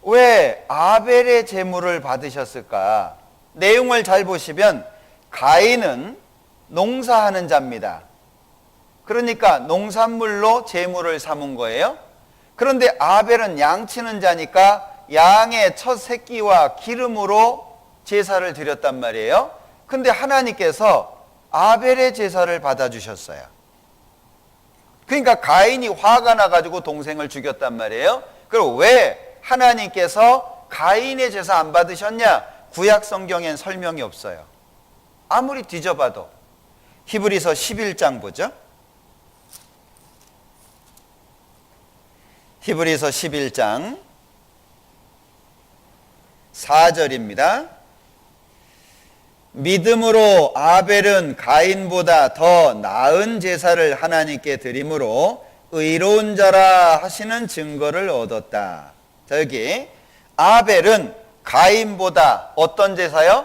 왜 아벨의 제물을 받으셨을까? 내용을 잘 보시면 가인은 농사하는 자입니다. 그러니까 농산물로 제물을 삼은 거예요. 그런데 아벨은 양치는 자니까 양의 첫 새끼와 기름으로 제사를 드렸단 말이에요. 근데 하나님께서 아벨의 제사를 받아주셨어요. 그러니까 가인이 화가 나가지고 동생을 죽였단 말이에요. 그럼 왜 하나님께서 가인의 제사 안 받으셨냐? 구약 성경엔 설명이 없어요. 아무리 뒤져봐도. 히브리서 11장 보죠. 히브리서 11장 4절입니다. 믿음으로 아벨은 가인보다 더 나은 제사를 하나님께 드림으로 의로운 자라 하시는 증거를 얻었다. 자, 여기 아벨은 가인보다 어떤 제사요?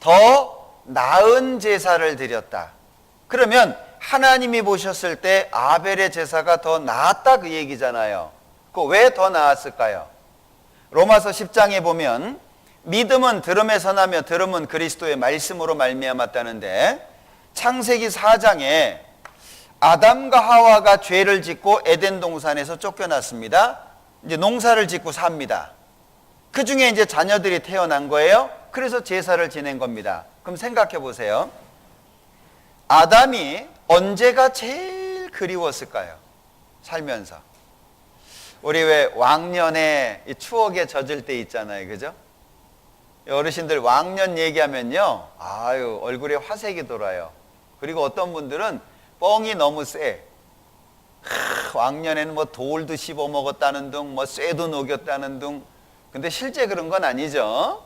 더 나은 제사를 드렸다. 그러면 하나님이 보셨을 때 아벨의 제사가 더 나았다 그 얘기잖아요. 그 왜 더 나았을까요? 로마서 10장에 보면 믿음은 들음에서 나며 들음은 그리스도의 말씀으로 말미암았다는데 창세기 4장에 아담과 하와가 죄를 짓고 에덴 동산에서 쫓겨났습니다. 이제 농사를 짓고 삽니다. 그 중에 이제 자녀들이 태어난 거예요. 그래서 제사를 지낸 겁니다. 그럼 생각해 보세요. 아담이 언제가 제일 그리웠을까요? 살면서. 우리 왜 왕년에 이 추억에 젖을 때 있잖아요. 그죠? 어르신들 왕년 얘기하면요. 아유, 얼굴에 화색이 돌아요. 그리고 어떤 분들은 뻥이 너무 세. 왕년에는 뭐 돌도 씹어 먹었다는 둥, 뭐 쇠도 녹였다는 둥. 근데 실제 그런 건 아니죠.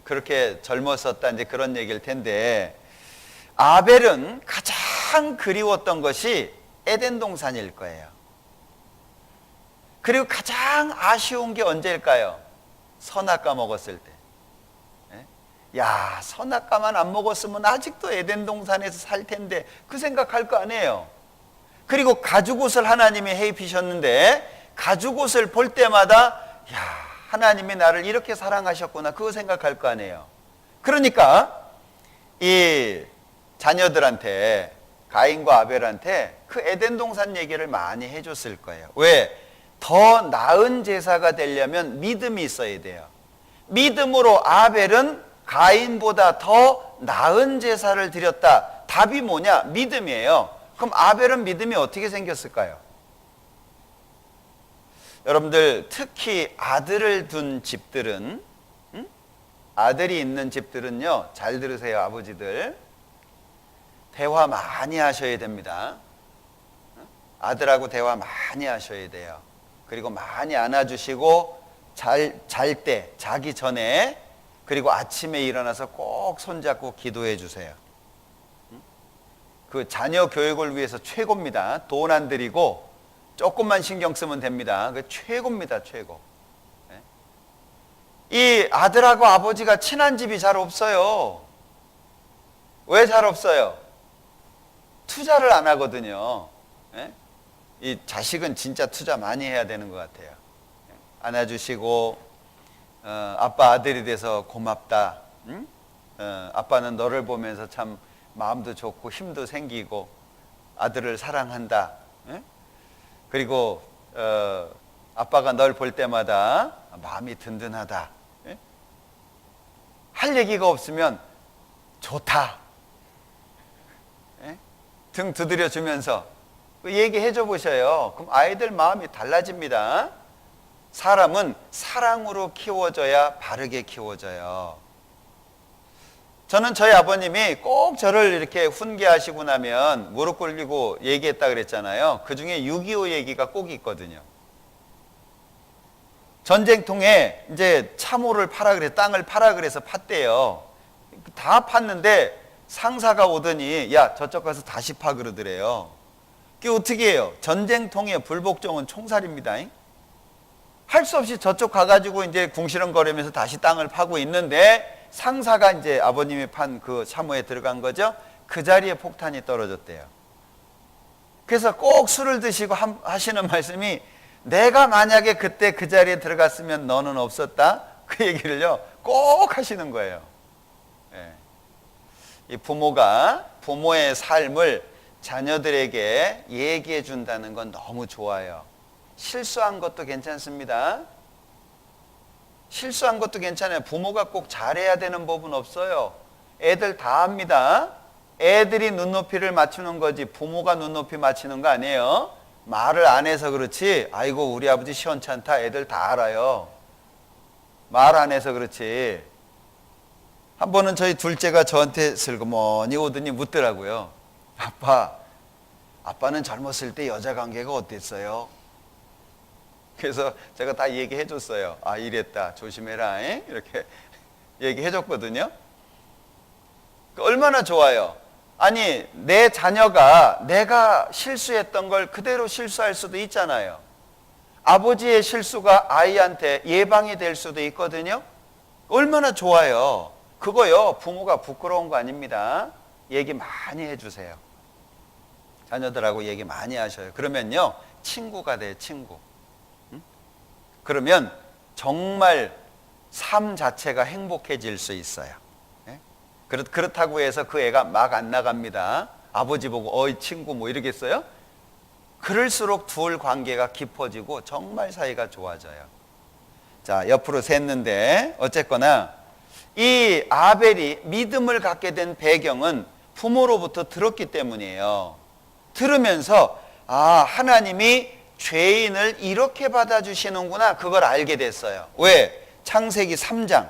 그렇게 젊었었다 이제 그런 얘기일 텐데 아벨은 가장 그리웠던 것이 에덴 동산일 거예요. 그리고 가장 아쉬운 게 언제일까요? 선악과 먹었을 때. 야, 선악과만 안 먹었으면 아직도 에덴 동산에서 살 텐데 그 생각할 거 아니에요. 그리고 가죽옷을 하나님이 해 입히셨는데 가죽옷을 볼 때마다 야, 하나님이 나를 이렇게 사랑하셨구나 그거 생각할 거 아니에요. 그러니까 이 자녀들한테 가인과 아벨한테 그 에덴 동산 얘기를 많이 해줬을 거예요. 왜? 더 나은 제사가 되려면 믿음이 있어야 돼요. 믿음으로 아벨은 가인보다 더 나은 제사를 드렸다. 답이 뭐냐? 믿음이에요. 그럼 아벨은 믿음이 어떻게 생겼을까요? 여러분들 특히 아들을 둔 집들은 아들이 있는 집들은요, 잘 들으세요. 아버지들 대화 많이 하셔야 됩니다. 아들하고 대화 많이 하셔야 돼요. 그리고 많이 안아주시고 잘 때, 자기 전에 그리고 아침에 일어나서 꼭 손잡고 기도해 주세요. 그 자녀 교육을 위해서 최고입니다. 돈 안 들이고 조금만 신경 쓰면 됩니다. 그 최고입니다. 최고. 이 아들하고 아버지가 친한 집이 잘 없어요. 왜 잘 없어요? 투자를 안 하거든요. 이 자식은 진짜 투자 많이 해야 되는 것 같아요. 안아주시고 아빠 아들이 돼서 고맙다. 응? 아빠는 너를 보면서 참 마음도 좋고 힘도 생기고 아들을 사랑한다. 응? 그리고 아빠가 널 볼 때마다 마음이 든든하다. 응? 할 얘기가 없으면 좋다. 응? 등 두드려 주면서 얘기해 줘 보셔요. 그럼 아이들 마음이 달라집니다. 사람은 사랑으로 키워져야 바르게 키워져요. 저는 저희 아버님이 꼭 저를 이렇게 훈계하시고 나면 무릎 꿇리고 얘기했다 그랬잖아요. 그 중에 6.25 얘기가 꼭 있거든요. 전쟁통에 이제 참호를 파라 그래서 땅을 파라 그래서 팠대요. 다 팠는데 상사가 오더니 야, 저쪽 가서 다시 파 그러더래요. 그게 어떻게 해요? 전쟁통에 불복종은 총살입니다. 할 수 없이 저쪽 가가지고 이제 궁시렁거리면서 다시 땅을 파고 있는데 상사가 이제 아버님이 판 그 사모에 들어간 거죠. 그 자리에 폭탄이 떨어졌대요. 그래서 꼭 술을 드시고 하시는 말씀이 내가 만약에 그때 그 자리에 들어갔으면 너는 없었다. 그 얘기를요 꼭 하시는 거예요. 예. 이 부모가 부모의 삶을 자녀들에게 얘기해 준다는 건 너무 좋아요. 실수한 것도 괜찮습니다. 실수한 것도 괜찮아요. 부모가 꼭 잘해야 되는 법은 없어요. 애들 다 합니다. 애들이 눈높이를 맞추는 거지 부모가 눈높이 맞추는 거 아니에요. 말을 안 해서 그렇지 아이고 우리 아버지 시원찮다 애들 다 알아요. 말 안 해서 그렇지. 한 번은 저희 둘째가 저한테 슬그머니 오더니 묻더라고요. 아빠는 젊었을 때 여자 관계가 어땠어요? 그래서 제가 다 얘기해 줬어요. 아 이랬다 조심해라 이렇게 얘기해 줬거든요. 얼마나 좋아요. 아니 내 자녀가 내가 실수했던 걸 그대로 실수할 수도 있잖아요. 아버지의 실수가 아이한테 예방이 될 수도 있거든요. 얼마나 좋아요. 그거요 부모가 부끄러운 거 아닙니다. 얘기 많이 해주세요. 자녀들하고 얘기 많이 하셔요. 그러면요 친구가 돼 친구. 그러면 정말 삶 자체가 행복해질 수 있어요. 그렇다고 해서 그 애가 막 안 나갑니다. 아버지 보고 어이 친구 뭐 이러겠어요? 그럴수록 둘 관계가 깊어지고 정말 사이가 좋아져요. 자 옆으로 샜는데 어쨌거나 이 아벨이 믿음을 갖게 된 배경은 부모로부터 들었기 때문이에요. 들으면서 아 하나님이 죄인을 이렇게 받아주시는구나 그걸 알게 됐어요. 왜? 창세기 3장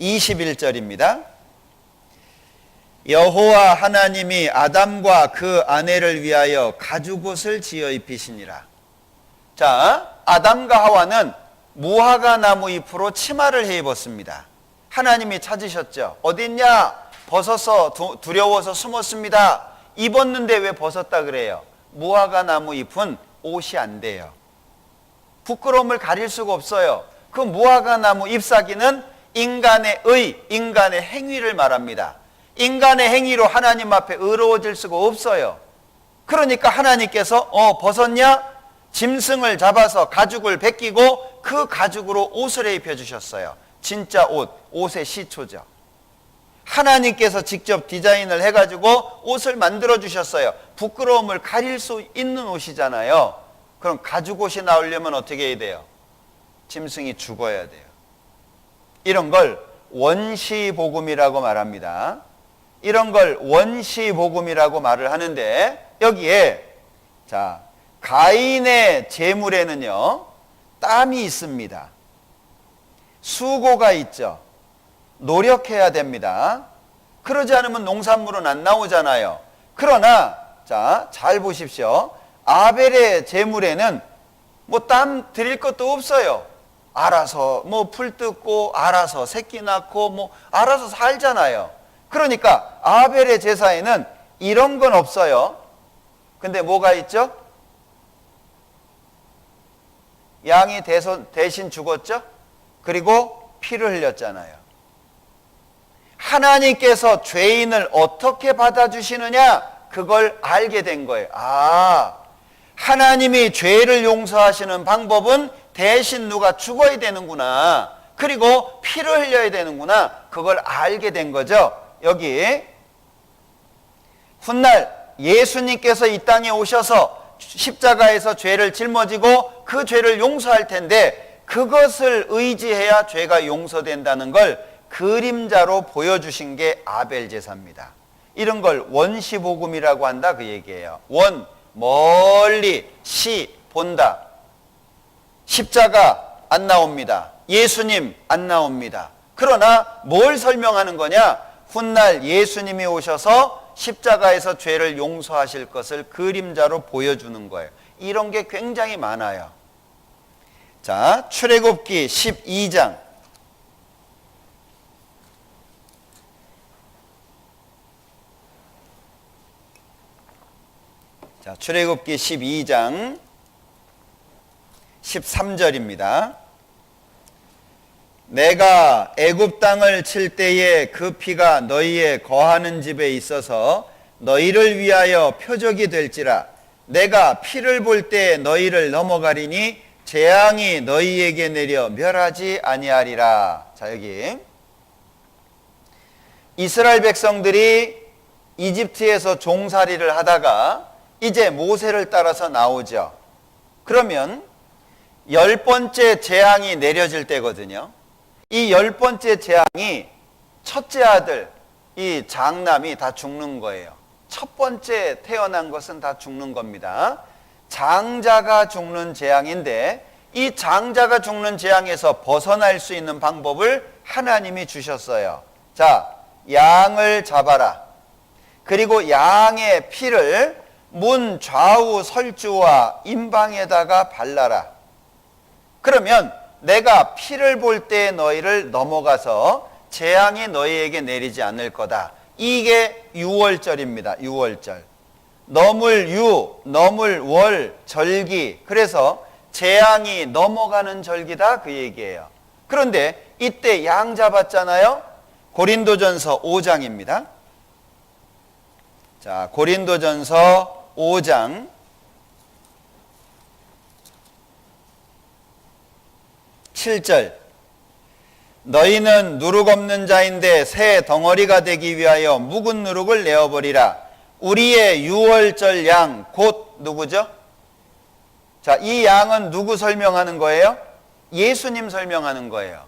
21절입니다. 여호와 하나님이 아담과 그 아내를 위하여 가죽옷을 지어 입히시니라. 자, 아담과 하와는 무화과 나무 잎으로 치마를 해 입었습니다. 하나님이 찾으셨죠. 어딨냐? 벗어서 두려워서 숨었습니다. 입었는데 왜 벗었다 그래요? 무화과 나무 잎은 옷이 안 돼요. 부끄러움을 가릴 수가 없어요. 그 무화과 나무 잎사귀는 인간의 인간의 행위를 말합니다. 인간의 행위로 하나님 앞에 의로워질 수가 없어요. 그러니까 하나님께서 벗었냐? 짐승을 잡아서 가죽을 벗기고 그 가죽으로 옷을 입혀주셨어요. 진짜 옷의 시초죠. 하나님께서 직접 디자인을 해가지고 옷을 만들어주셨어요. 부끄러움을 가릴 수 있는 옷이잖아요. 그럼 가죽옷이 나오려면 어떻게 해야 돼요? 짐승이 죽어야 돼요. 이런 걸 원시복음이라고 말합니다. 이런 걸 원시복음이라고 말을 하는데 여기에 자 가인의 제물에는요 땀이 있습니다. 수고가 있죠. 노력해야 됩니다. 그러지 않으면 농산물은 안 나오잖아요. 그러나 자 잘 보십시오. 아벨의 제물에는 뭐 땀 들일 것도 없어요. 알아서 뭐 풀 뜯고 알아서 새끼 낳고 뭐 알아서 살잖아요. 그러니까 아벨의 제사에는 이런 건 없어요. 근데 뭐가 있죠? 양이 대신 죽었죠? 그리고 피를 흘렸잖아요. 하나님께서 죄인을 어떻게 받아주시느냐? 그걸 알게 된 거예요. 아, 하나님이 죄를 용서하시는 방법은 대신 누가 죽어야 되는구나. 그리고 피를 흘려야 되는구나. 그걸 알게 된 거죠. 여기 훗날 예수님께서 이 땅에 오셔서 십자가에서 죄를 짊어지고 그 죄를 용서할 텐데 그것을 의지해야 죄가 용서된다는 걸 그림자로 보여주신 게 아벨 제사입니다. 이런 걸 원시복음이라고 한다 그 얘기예요. 원, 멀리, 시, 본다. 십자가 안 나옵니다. 예수님 안 나옵니다. 그러나 뭘 설명하는 거냐? 훗날 예수님이 오셔서 십자가에서 죄를 용서하실 것을 그림자로 보여주는 거예요. 이런 게 굉장히 많아요. 자, 출애굽기 12장 자, 출애굽기 12장 13절입니다. 내가 애굽 땅을 칠 때에 그 피가 너희의 거하는 집에 있어서 너희를 위하여 표적이 될지라. 내가 피를 볼 때 너희를 넘어가리니 재앙이 너희에게 내려 멸하지 아니하리라. 자, 여기 이스라엘 백성들이 이집트에서 종살이를 하다가 이제 모세를 따라서 나오죠. 그러면 10번째 재앙이 내려질 때거든요. 이 10번째 재앙이 첫째 아들, 이 장남이 다 죽는 거예요. 첫 번째 태어난 것은 다 죽는 겁니다. 장자가 죽는 재앙인데 이 장자가 죽는 재앙에서 벗어날 수 있는 방법을 하나님이 주셨어요. 자, 양을 잡아라. 그리고 양의 피를 문 좌우 설주와 임방에다가 발라라. 그러면 내가 피를 볼 때 너희를 넘어가서 재앙이 너희에게 내리지 않을 거다. 이게 유월절입니다. 유월절. 넘을 유, 넘을 월, 절기. 그래서 재앙이 넘어가는 절기다 그 얘기예요. 그런데 이때 양 잡았잖아요. 고린도전서 5장입니다. 자, 고린도전서 5장 7절. 너희는 누룩 없는 자인데 새 덩어리가 되기 위하여 묵은 누룩을 내어버리라. 우리의 유월절 양 곧 누구죠? 자, 이 양은 누구 설명하는 거예요? 예수님 설명하는 거예요.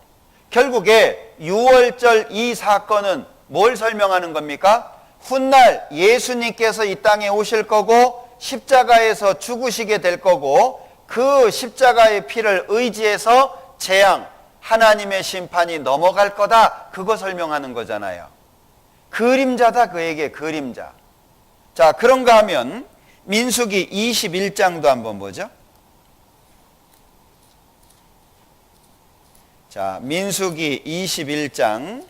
결국에 유월절 이 사건은 뭘 설명하는 겁니까? 훗날 예수님께서 이 땅에 오실 거고 십자가에서 죽으시게 될 거고 그 십자가의 피를 의지해서 재앙, 하나님의 심판이 넘어갈 거다. 그거 설명하는 거잖아요. 그림자다 그에게 그림자. 자, 그런가 하면 민수기 21장도 한번 보죠. 자, 민수기 21장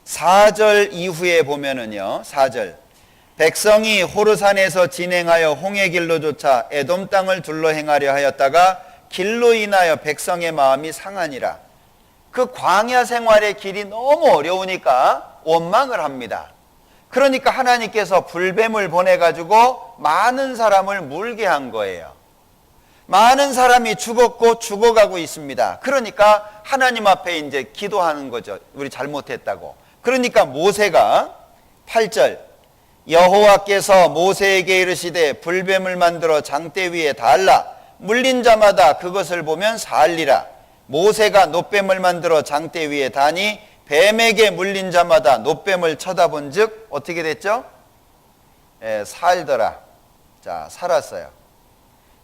4절 이후에 보면은요. 4절. 백성이 호르산에서 진행하여 홍해 길로 쫓아 에돔 땅을 둘러 행하려 하였다가 길로 인하여 백성의 마음이 상하니라. 그 광야 생활의 길이 너무 어려우니까 원망을 합니다. 그러니까 하나님께서 불뱀을 보내가지고 많은 사람을 물게 한 거예요. 많은 사람이 죽었고 죽어가고 있습니다. 그러니까 하나님 앞에 이제 기도하는 거죠. 우리 잘못했다고. 그러니까 모세가 8절. 여호와께서 모세에게 이르시되 불뱀을 만들어 장대 위에 달라. 물린 자마다 그것을 보면 살리라. 모세가 놋뱀을 만들어 장대 위에 다니 뱀에게 물린 자마다 놋뱀을 쳐다본 즉 어떻게 됐죠? 살더라. 자, 살았어요.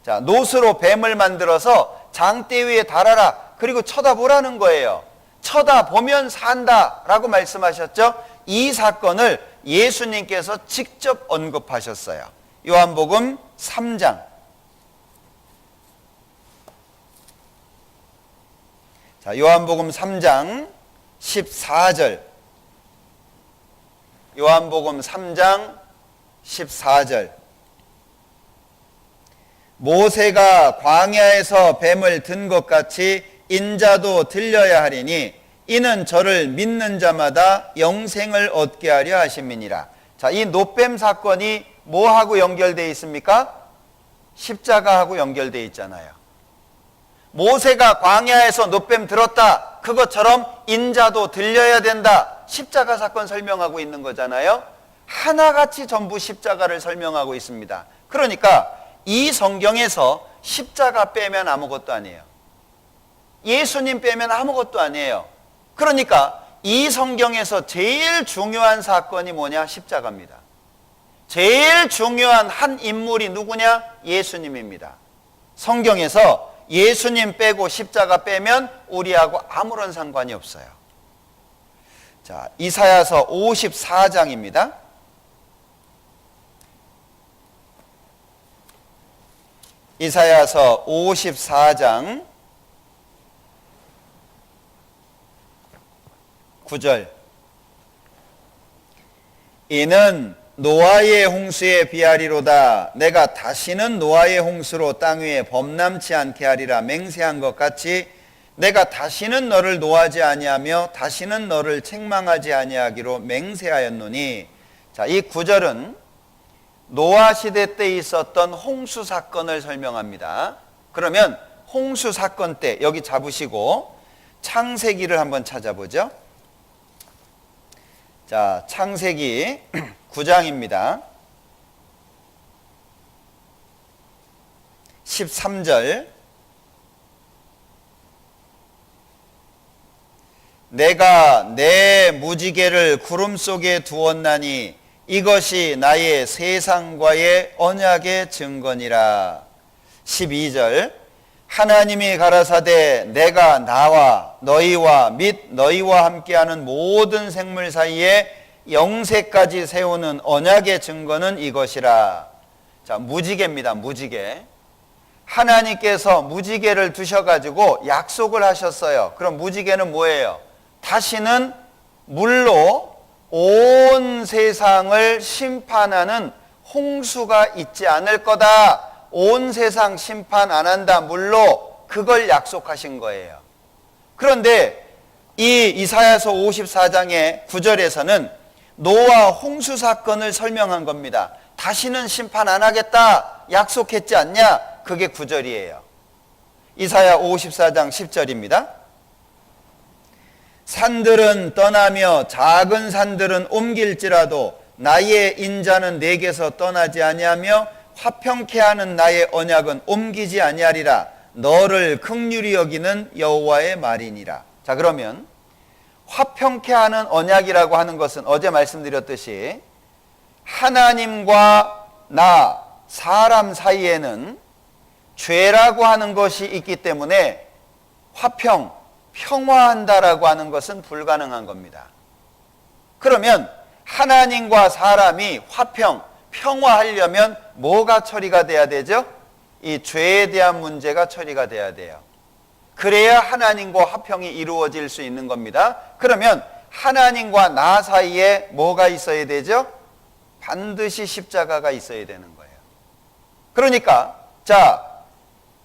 자, 놋으로 뱀을 만들어서 장대 위에 달아라. 그리고 쳐다보라는 거예요. 쳐다보면 산다라고 말씀하셨죠? 이 사건을 예수님께서 직접 언급하셨어요. 요한복음 3장. 자, 요한복음 3장 14절. 요한복음 3장 14절. 모세가 광야에서 뱀을 든 것 같이 인자도 들려야 하리니 이는 저를 믿는 자마다 영생을 얻게 하려 하심이니라. 자, 이 놋뱀 사건이 뭐하고 연결되어 있습니까? 십자가하고 연결되어 있잖아요. 모세가 광야에서 놋뱀 들었다. 그것처럼 인자도 들려야 된다. 십자가 사건 설명하고 있는 거잖아요. 하나같이 전부 십자가를 설명하고 있습니다. 그러니까 이 성경에서 십자가 빼면 아무것도 아니에요. 예수님 빼면 아무것도 아니에요. 그러니까 이 성경에서 제일 중요한 사건이 뭐냐? 십자가입니다. 제일 중요한 한 인물이 누구냐? 예수님입니다. 성경에서 예수님 빼고 십자가 빼면 우리하고 아무런 상관이 없어요. 자, 이사야서 54장입니다. 이사야서 54장 9절. 이는 노아의 홍수에 비하리로다. 내가 다시는 노아의 홍수로 땅 위에 범람치 않게 하리라 맹세한 것 같이 내가 다시는 너를 노하지 아니하며 다시는 너를 책망하지 아니하기로 맹세하였노니. 자, 이 구절은 노아 시대 때 있었던 홍수 사건을 설명합니다. 그러면 홍수 사건 때 여기 잡으시고 창세기를 한번 찾아보죠. 자, 창세기 9장입니다. 13절. 내가 내 무지개를 구름 속에 두었나니 이것이 나의 세상과의 언약의 증거니라. 12절. 하나님이 가라사대 내가 나와 너희와 및 너희와 함께하는 모든 생물 사이에 영세까지 세우는 언약의 증거는 이것이라. 자, 무지개입니다. 무지개. 하나님께서 무지개를 두셔가지고 약속을 하셨어요. 그럼 무지개는 뭐예요? 다시는 물로 온 세상을 심판하는 홍수가 있지 않을 거다. 온 세상 심판 안 한다. 물로. 그걸 약속하신 거예요. 그런데 이 이사야서 54장의 9절에서는 노아 홍수 사건을 설명한 겁니다. 다시는 심판 안 하겠다 약속했지 않냐? 그게 9절이에요. 이사야 54장 10절입니다. 산들은 떠나며 작은 산들은 옮길지라도 나의 인자는 내게서 떠나지 아니하며 화평케 하는 나의 언약은 옮기지 아니하리라. 너를 긍휼히 여기는 여호와의 말이니라. 자, 그러면 화평케 하는 언약이라고 하는 것은 어제 말씀드렸듯이 하나님과 나 사람 사이에는 죄라고 하는 것이 있기 때문에 평화한다라고 하는 것은 불가능한 겁니다. 그러면 하나님과 사람이 평화하려면 뭐가 처리가 돼야 되죠? 이 죄에 대한 문제가 처리가 돼야 돼요. 그래야 하나님과 화평이 이루어질 수 있는 겁니다. 그러면 하나님과 나 사이에 뭐가 있어야 되죠? 반드시 십자가가 있어야 되는 거예요. 그러니까 자,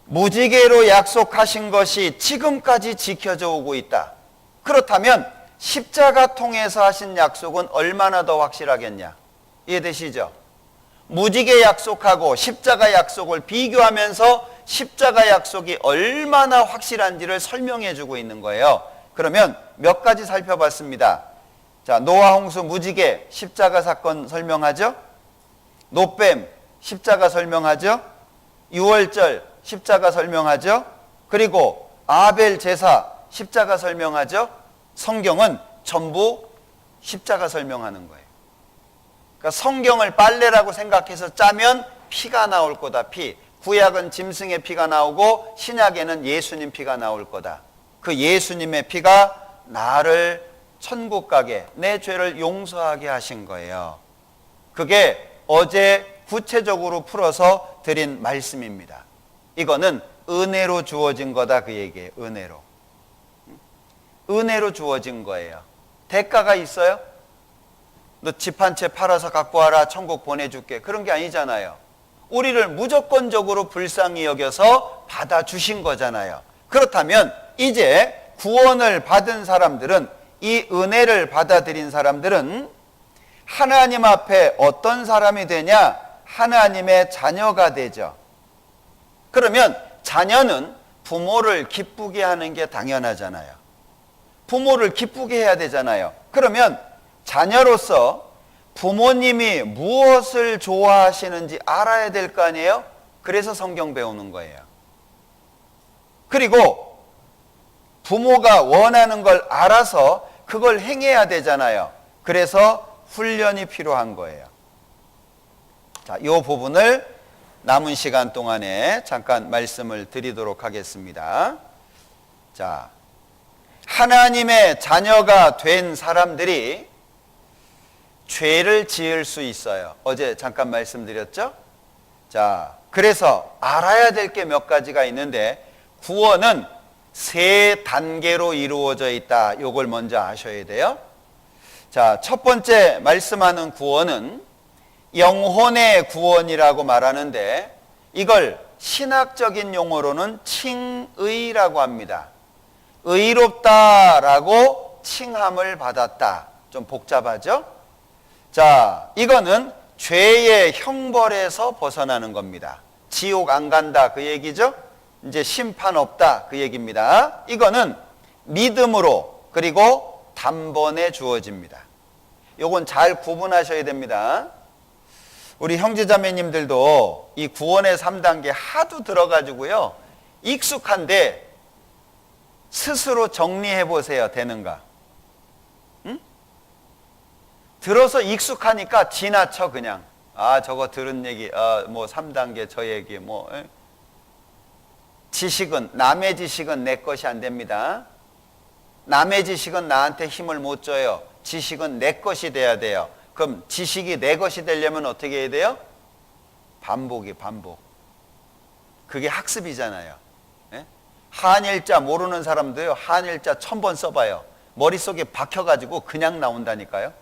무지개로 약속하신 것이 지금까지 지켜져 오고 있다. 그렇다면 십자가 통해서 하신 약속은 얼마나 더 확실하겠냐? 이해되시죠? 무지개 약속하고 십자가 약속을 비교하면서 십자가 약속이 얼마나 확실한지를 설명해 주고 있는 거예요. 그러면 몇 가지 살펴봤습니다. 자, 노아 홍수 무지개 십자가 사건 설명하죠? 노뱀 십자가 설명하죠? 유월절 십자가 설명하죠? 그리고 아벨 제사 십자가 설명하죠? 성경은 전부 십자가 설명하는 거예요. 그러니까 성경을 빨래라고 생각해서 짜면 피가 나올 거다. 피. 구약은 짐승의 피가 나오고 신약에는 예수님 피가 나올 거다. 그 예수님의 피가 나를 천국 가게, 내 죄를 용서하게 하신 거예요. 그게 어제 구체적으로 풀어서 드린 말씀입니다. 이거는 은혜로 주어진 거다 그 얘기예요. 은혜로 주어진 거예요. 대가가 있어요? 너 집 한 채 팔아서 갖고 와라 천국 보내줄게. 그런 게 아니잖아요. 우리를 무조건적으로 불쌍히 여겨서 받아주신 거잖아요. 그렇다면 이제 구원을 받은 사람들은, 이 은혜를 받아들인 사람들은 하나님 앞에 어떤 사람이 되냐? 하나님의 자녀가 되죠. 그러면 자녀는 부모를 기쁘게 하는 게 당연하잖아요. 부모를 기쁘게 해야 되잖아요. 그러면 자녀로서 부모님이 무엇을 좋아하시는지 알아야 될 거 아니에요? 그래서 성경 배우는 거예요. 그리고 부모가 원하는 걸 알아서 그걸 행해야 되잖아요. 그래서 훈련이 필요한 거예요. 자, 이 부분을 남은 시간 동안에 잠깐 말씀을 드리도록 하겠습니다. 자, 하나님의 자녀가 된 사람들이 죄를 지을 수 있어요. 어제 잠깐 말씀드렸죠? 자, 그래서 알아야 될 게 몇 가지가 있는데 구원은 세 단계로 이루어져 있다. 요걸 먼저 아셔야 돼요. 자, 첫 번째 말씀하는 구원은 영혼의 구원이라고 말하는데 이걸 신학적인 용어로는 칭의라고 합니다. 의롭다라고 칭함을 받았다. 좀 복잡하죠? 자, 이거는 죄의 형벌에서 벗어나는 겁니다. 지옥 안 간다 그 얘기죠? 이제 심판 없다 그 얘기입니다. 이거는 믿음으로 그리고 단번에 주어집니다. 요건 잘 구분하셔야 됩니다. 우리 형제자매님들도 이 구원의 3단계 하도 들어가지고요 익숙한데 스스로 정리해 보세요. 되는가? 응? 들어서 익숙하니까 지나쳐 그냥. 아, 저거 들은 얘기, 뭐 3단계 저 얘기, 뭐 지식은, 남의 지식은 내 것이 안 됩니다. 남의 지식은 나한테 힘을 못 줘요. 지식은 내 것이 돼야 돼요. 그럼 지식이 내 것이 되려면 어떻게 해야 돼요? 반복. 그게 학습이잖아요. 예? 한일자 모르는 사람도요, 한일자 1000번 써봐요. 머릿속에 박혀가지고 그냥 나온다니까요.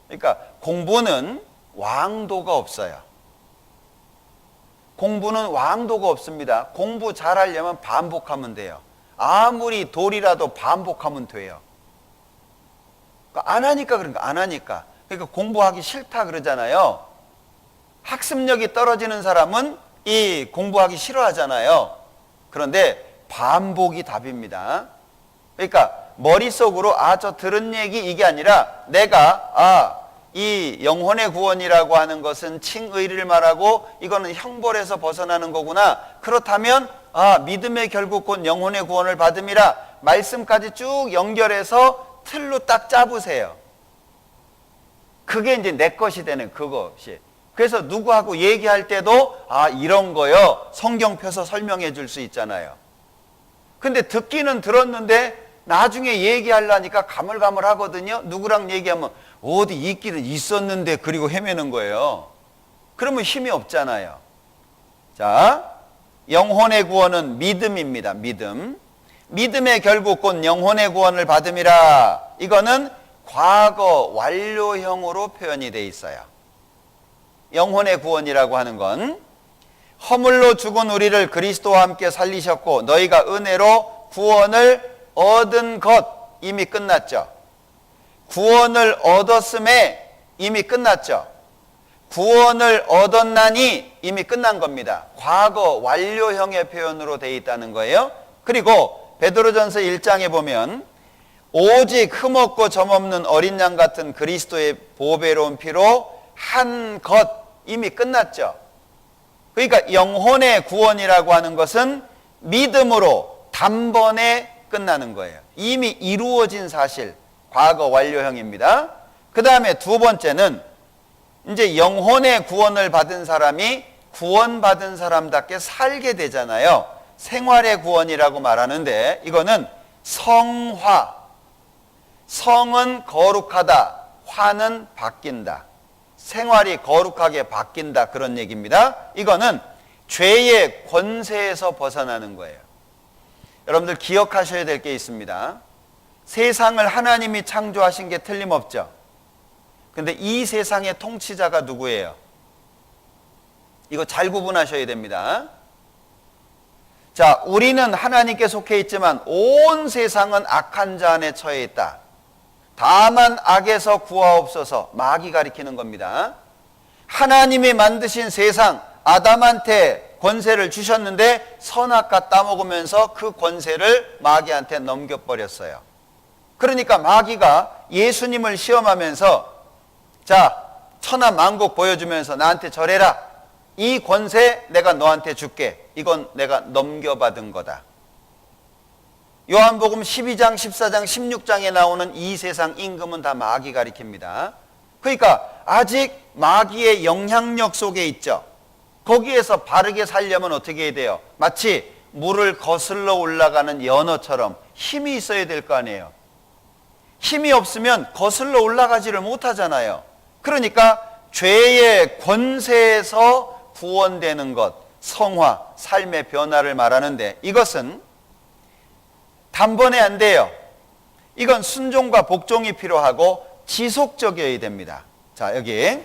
그러니까 공부는 왕도가 없어요. 공부는 왕도가 없습니다. 공부 잘하려면 반복하면 돼요. 아무리 돌이라도 반복하면 돼요. 그러니까 안 하니까 그런 거, 안 하니까. 그러니까 공부하기 싫다 그러잖아요. 학습력이 떨어지는 사람은 이 공부하기 싫어하잖아요. 그런데 반복이 답입니다. 그러니까 머릿속으로 저 들은 얘기 이게 아니라 내가 이 영혼의 구원이라고 하는 것은 칭의를 말하고 이거는 형벌에서 벗어나는 거구나. 그렇다면 믿음의 결국 곧 영혼의 구원을 받음이라 말씀까지 쭉 연결해서 틀로 딱 짜보세요. 그게 이제 내 것이 되는 그것이. 그래서 누구하고 얘기할 때도 이런 거요 성경 펴서 설명해 줄 수 있잖아요. 근데 듣기는 들었는데 나중에 얘기하려니까 가물가물하거든요. 누구랑 얘기하면 어디 있기는 있었는데 그리고 헤매는 거예요. 그러면 힘이 없잖아요. 자, 영혼의 구원은 믿음입니다. 믿음의 결국 곧 영혼의 구원을 받음이라. 이거는 과거 완료형으로 표현이 되어 있어요. 영혼의 구원이라고 하는 건 허물로 죽은 우리를 그리스도와 함께 살리셨고 너희가 은혜로 구원을 얻은 것 이미 끝났죠. 구원을 얻었음에 이미 끝났죠. 구원을 얻었나니 이미 끝난 겁니다. 과거 완료형의 표현으로 되어 있다는 거예요. 그리고 베드로전서 1장에 보면 오직 흠없고 점없는 어린 양 같은 그리스도의 보배로운 피로 한 것 이미 끝났죠. 그러니까 영혼의 구원이라고 하는 것은 믿음으로 단번에 끝나는 거예요. 이미 이루어진 사실, 과거 완료형입니다. 그 다음에 두 번째는 이제 영혼의 구원을 받은 사람이 구원받은 사람답게 살게 되잖아요. 생활의 구원이라고 말하는데 이거는 성화. 성은 거룩하다, 화는 바뀐다. 생활이 거룩하게 바뀐다 그런 얘기입니다. 이거는 죄의 권세에서 벗어나는 거예요. 여러분들 기억하셔야 될 게 있습니다. 세상을 하나님이 창조하신 게 틀림없죠. 근데 이 세상의 통치자가 누구예요? 이거 잘 구분하셔야 됩니다. 자, 우리는 하나님께 속해 있지만 온 세상은 악한 자 안에 처해 있다. 다만 악에서 구하옵소서. 마귀 가리키는 겁니다. 하나님이 만드신 세상 아담한테 권세를 주셨는데 선악과 따먹으면서 그 권세를 마귀한테 넘겨버렸어요. 그러니까 마귀가 예수님을 시험하면서 자, 천하만국 보여주면서 나한테 절해라. 이 권세 내가 너한테 줄게. 이건 내가 넘겨받은 거다. 요한복음 12장, 14장, 16장에 나오는 이 세상 임금은 다 마귀 가리킵니다. 그러니까 아직 마귀의 영향력 속에 있죠. 거기에서 바르게 살려면 어떻게 해야 돼요? 마치 물을 거슬러 올라가는 연어처럼 힘이 있어야 될 거 아니에요. 힘이 없으면 거슬러 올라가지를 못하잖아요. 그러니까 죄의 권세에서 구원되는 것, 성화, 삶의 변화를 말하는데 이것은 단번에 안 돼요. 이건 순종과 복종이 필요하고 지속적이어야 됩니다. 자, 여기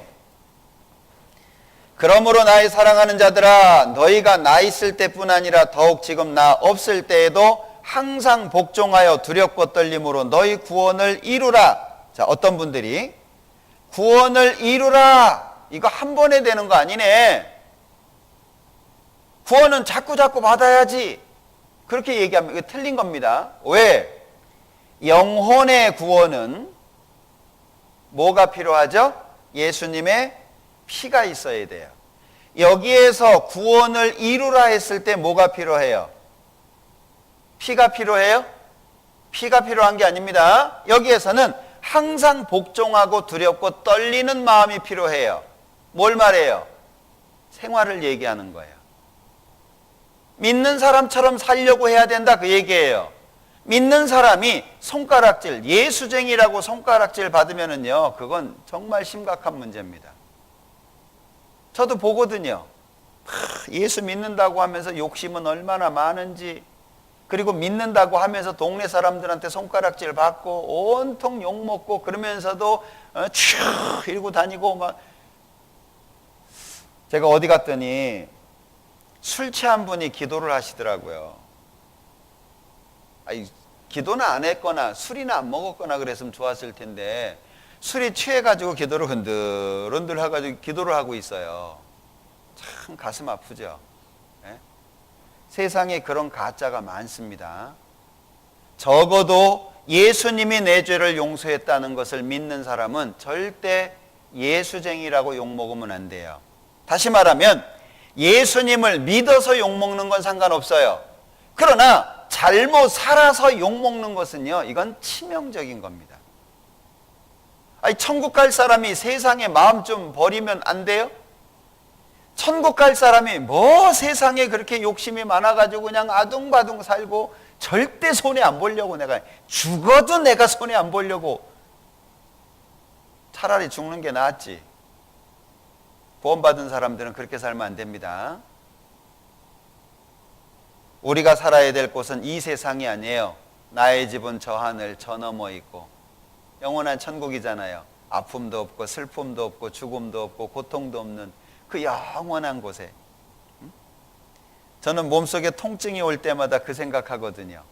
그러므로 나의 사랑하는 자들아, 너희가 나 있을 때뿐 아니라 더욱 지금 나 없을 때에도 항상 복종하여 두렵고 떨림으로 너희 구원을 이루라. 자, 어떤 분들이 구원을 이루라, 이거 한 번에 되는 거 아니네. 구원은 자꾸 받아야지, 그렇게 얘기하면 이거 틀린 겁니다. 왜? 영혼의 구원은 뭐가 필요하죠? 예수님의 피가 있어야 돼요. 여기에서 구원을 이루라 했을 때 뭐가 필요해요? 피가 필요해요? 피가 필요한 게 아닙니다. 여기에서는 항상 복종하고 두렵고 떨리는 마음이 필요해요. 뭘 말해요? 생활을 얘기하는 거예요. 믿는 사람처럼 살려고 해야 된다, 그 얘기예요. 믿는 사람이 손가락질, 예수쟁이라고 손가락질 받으면은요, 그건 정말 심각한 문제입니다. 저도 보거든요. 예수 믿는다고 하면서 욕심은 얼마나 많은지, 그리고 믿는다고 하면서 동네 사람들한테 손가락질 받고 온통 욕먹고 그러면서도 쭉 이러고 다니고 막. 제가 어디 갔더니 술 취한 분이 기도를 하시더라고요. 아니, 기도는 안 했거나 술이나 안 먹었거나 그랬으면 좋았을 텐데 술이 취해가지고 기도를 흔들흔들 해가지고 기도를 하고 있어요. 참 가슴 아프죠. 네? 세상에 그런 가짜가 많습니다. 적어도 예수님이 내 죄를 용서했다는 것을 믿는 사람은 절대 예수쟁이라고 욕먹으면 안 돼요. 다시 말하면 예수님을 믿어서 욕먹는 건 상관없어요. 그러나 잘못 살아서 욕먹는 것은요, 이건 치명적인 겁니다. 아니, 천국 갈 사람이 세상에 마음 좀 버리면 안 돼요? 천국 갈 사람이 뭐 세상에 그렇게 욕심이 많아가지고 그냥 아둥바둥 살고 절대 손해 안 보려고, 내가 죽어도 내가 손해 안 보려고, 차라리 죽는 게 낫지. 구원받은 사람들은 그렇게 살면 안 됩니다. 우리가 살아야 될 곳은 이 세상이 아니에요. 나의 집은 저 하늘 저 너머 있고, 영원한 천국이잖아요. 아픔도 없고 슬픔도 없고 죽음도 없고 고통도 없는 그 영원한 곳에. 저는 몸속에 통증이 올 때마다 그 생각하거든요.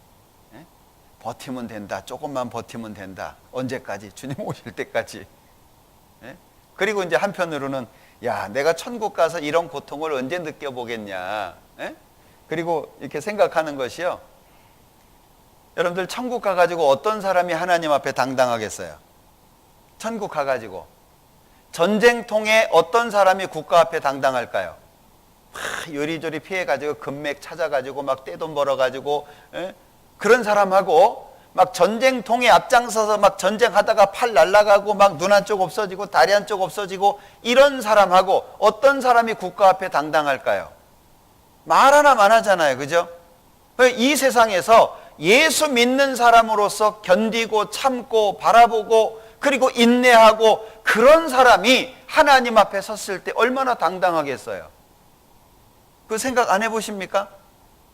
버티면 된다, 조금만 버티면 된다. 언제까지? 주님 오실 때까지. 그리고 이제 한편으로는 야, 내가 천국 가서 이런 고통을 언제 느껴보겠냐. 그리고 이렇게 생각하는 것이요, 여러분들 천국 가가지고 어떤 사람이 하나님 앞에 당당하겠어요? 천국 가가지고 전쟁통에 어떤 사람이 국가 앞에 당당할까요? 요리조리 피해가지고 금맥 찾아가지고 막 떼돈 벌어가지고 그런 사람하고 막 전쟁통에 앞장서서 막 전쟁하다가 팔 날아가고 막 눈 한쪽 없어지고 다리 한쪽 없어지고 이런 사람하고 어떤 사람이 국가 앞에 당당할까요? 말 하나만 하잖아요, 그죠? 이 세상에서 예수 믿는 사람으로서 견디고 참고 바라보고 그리고 인내하고 그런 사람이 하나님 앞에 섰을 때 얼마나 당당하겠어요? 그 생각 안 해보십니까?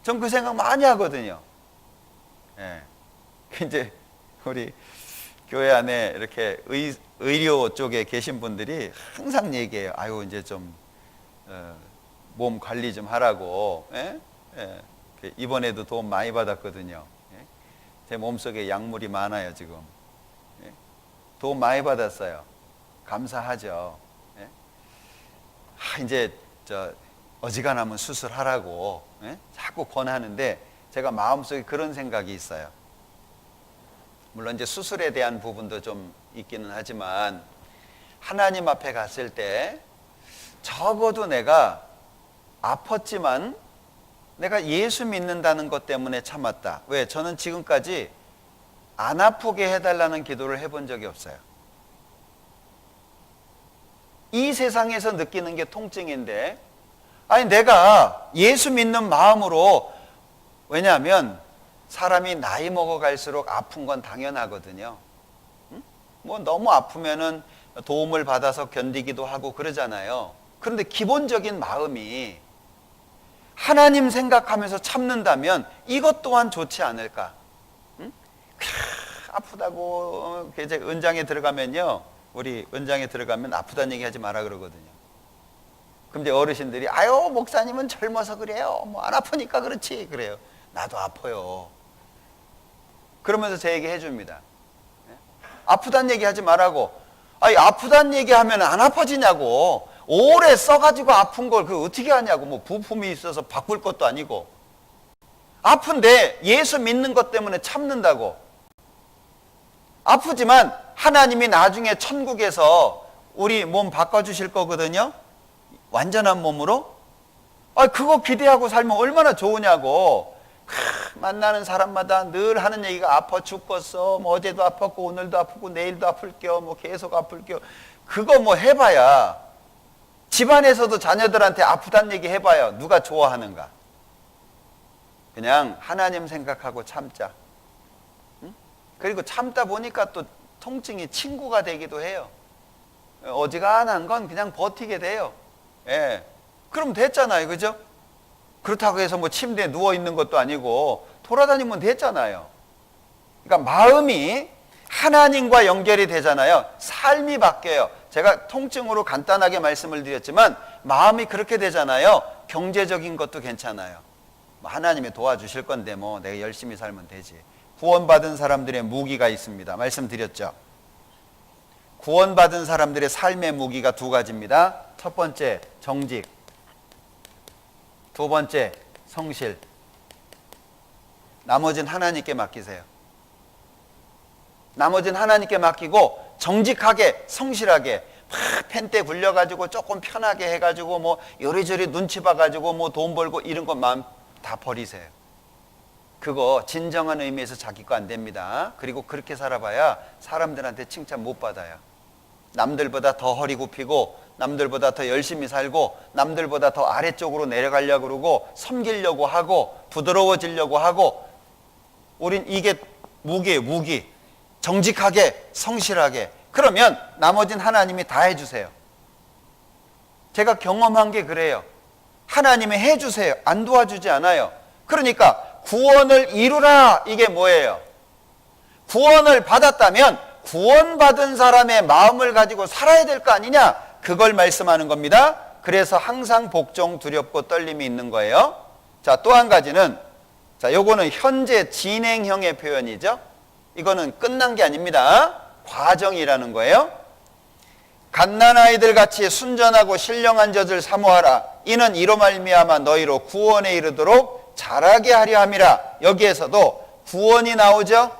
전 그 생각 많이 하거든요. 이제 우리 교회 안에 이렇게 의료 쪽에 계신 분들이 항상 얘기해요. 아유, 이제 좀 몸 관리 좀 하라고. 이번에도 도움 많이 받았거든요. 제 몸속에 약물이 많아요, 지금. 도움 많이 받았어요. 감사하죠. 이제 어지간하면 수술하라고 자꾸 권하는데 제가 마음속에 그런 생각이 있어요. 물론 이제 수술에 대한 부분도 좀 있기는 하지만 하나님 앞에 갔을 때 적어도 내가 아팠지만 내가 예수 믿는다는 것 때문에 참았다. 왜? 저는 지금까지 안 아프게 해달라는 기도를 해본 적이 없어요. 이 세상에서 느끼는 게 통증인데, 아니 내가 예수 믿는 마음으로, 왜냐하면 사람이 나이 먹어갈수록 아픈 건 당연하거든요. 뭐 너무 아프면은 도움을 받아서 견디기도 하고 그러잖아요. 그런데 기본적인 마음이 하나님 생각하면서 참는다면 이것 또한 좋지 않을까? 아프다고 이제 은장에 들어가면요, 우리 은장에 들어가면 아프다는 얘기 하지 마라 그러거든요. 그럼 이제 어르신들이 아유 목사님은 젊어서 그래요. 뭐 안 아프니까 그렇지 그래요. 나도 아파요. 그러면서 제 얘기 해줍니다. 아프단 얘기 하지 말라고. 아니 아프단 얘기하면 안 아파지냐고. 오래 써가지고 아픈 걸 그 어떻게 하냐고. 뭐 부품이 있어서 바꿀 것도 아니고. 아픈데 예수 믿는 것 때문에 참는다고. 아프지만 하나님이 나중에 천국에서 우리 몸 바꿔주실 거거든요. 완전한 몸으로. 아 그거 기대하고 살면 얼마나 좋으냐고. 만나는 사람마다 늘 하는 얘기가 아파 죽겠어. 뭐 어제도 아팠고 오늘도 아프고 내일도 아플게요. 뭐 계속 아플게요. 그거 뭐 해봐야 집안에서도 자녀들한테 아프단 얘기 해봐야 누가 좋아하는가. 그냥 하나님 생각하고 참자. 응? 그리고 참다 보니까 또 통증이 친구가 되기도 해요. 어지간한 건 그냥 버티게 돼요. 예. 그럼 됐잖아요. 그죠? 그렇다고 해서 뭐 침대에 누워있는 것도 아니고 돌아다니면 됐잖아요. 그러니까 마음이 하나님과 연결이 되잖아요. 삶이 바뀌어요. 제가 통증으로 간단하게 말씀을 드렸지만 마음이 그렇게 되잖아요. 경제적인 것도 괜찮아요. 하나님이 도와주실 건데 뭐 내가 열심히 살면 되지. 구원받은 사람들의 무기가 있습니다. 말씀드렸죠. 구원받은 사람들의 삶의 무기가 두 가지입니다. 첫 번째 정직, 두 번째 성실. 나머지는 하나님께 맡기세요. 나머지는 하나님께 맡기고 정직하게 성실하게 막 펜대 굴려가지고 조금 편하게 해가지고 뭐 요리조리 눈치 봐가지고 뭐 돈 벌고 이런 것 마음 다 버리세요. 그거 진정한 의미에서 자기 거 안 됩니다. 그리고 그렇게 살아봐야 사람들한테 칭찬 못 받아요. 남들보다 더 허리 굽히고 남들보다 더 열심히 살고 남들보다 더 아래쪽으로 내려가려고 그러고 섬기려고 하고 부드러워지려고 하고 우린 이게 무기예요. 무기. 정직하게 성실하게. 그러면 나머지는 하나님이 다 해주세요. 제가 경험한 게 그래요. 하나님이 해주세요. 안 도와주지 않아요. 그러니까 구원을 이루라. 이게 뭐예요? 구원을 받았다면 구원받은 사람의 마음을 가지고 살아야 될 거 아니냐? 그걸 말씀하는 겁니다. 그래서 항상 복종, 두렵고 떨림이 있는 거예요. 자, 또 한 가지는, 자, 요거는 현재 진행형의 표현이죠. 이거는 끝난 게 아닙니다. 과정이라는 거예요. 갓난아이들 같이 순전하고 신령한 젖을 사모하라. 이는 이로 말미암아 너희로 구원에 이르도록 자라게 하려 함이라. 여기에서도 구원이 나오죠.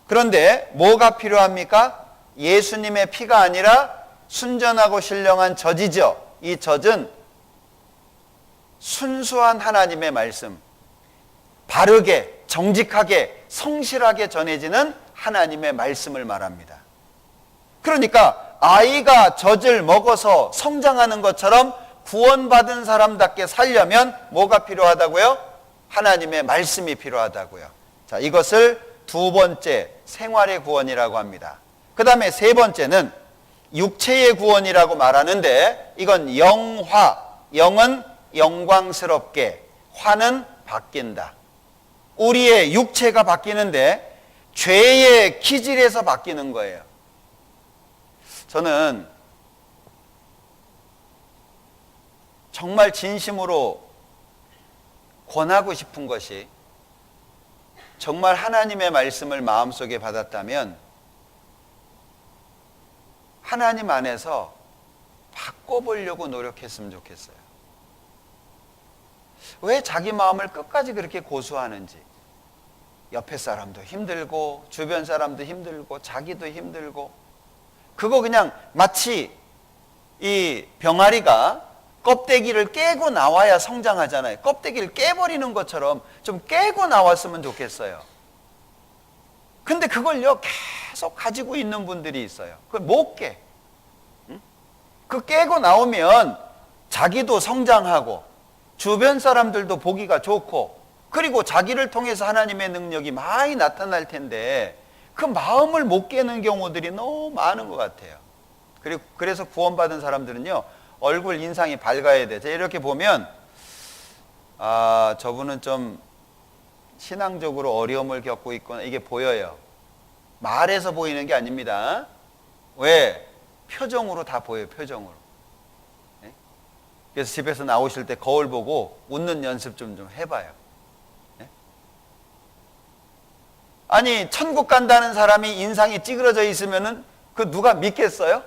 그런데 뭐가 필요합니까? 예수님의 피가 아니라 순전하고 신령한 젖이죠. 이 젖은 순수한 하나님의 말씀, 바르게 정직하게 성실하게 전해지는 하나님의 말씀을 말합니다. 그러니까 아이가 젖을 먹어서 성장하는 것처럼 구원받은 사람답게 살려면 뭐가 필요하다고요? 하나님의 말씀이 필요하다고요. 자, 이것을 두 번째 생활의 구원이라고 합니다. 그 다음에 세 번째는 육체의 구원이라고 말하는데 이건 영화, 영은 영광스럽게, 화는 바뀐다. 우리의 육체가 바뀌는데 죄의 기질에서 바뀌는 거예요. 저는 정말 진심으로 권하고 싶은 것이 정말 하나님의 말씀을 마음속에 받았다면 하나님 안에서 바꿔보려고 노력했으면 좋겠어요. 왜 자기 마음을 끝까지 그렇게 고수하는지. 옆에 사람도 힘들고 주변 사람도 힘들고 자기도 힘들고 그거 그냥 마치 이 병아리가 껍데기를 깨고 나와야 성장하잖아요. 껍데기를 깨버리는 것처럼 좀 깨고 나왔으면 좋겠어요. 근데 그걸요 계속 가지고 있는 분들이 있어요. 그걸 못 깨. 응? 그 깨고 나오면 자기도 성장하고 주변 사람들도 보기가 좋고 그리고 자기를 통해서 하나님의 능력이 많이 나타날 텐데 그 마음을 못 깨는 경우들이 너무 많은 것 같아요. 그리고 그래서 구원받은 사람들은요 얼굴 인상이 밝아야 돼. 이렇게 보면 아 저분은 좀 신앙적으로 어려움을 겪고 있구나 이게 보여요. 말에서 보이는 게 아닙니다. 왜? 표정으로 다 보여요. 표정으로. 네? 그래서 집에서 나오실 때 거울 보고 웃는 연습 좀 해봐요. 네? 아니 천국 간다는 사람이 인상이 찌그러져 있으면은 그 누가 믿겠어요?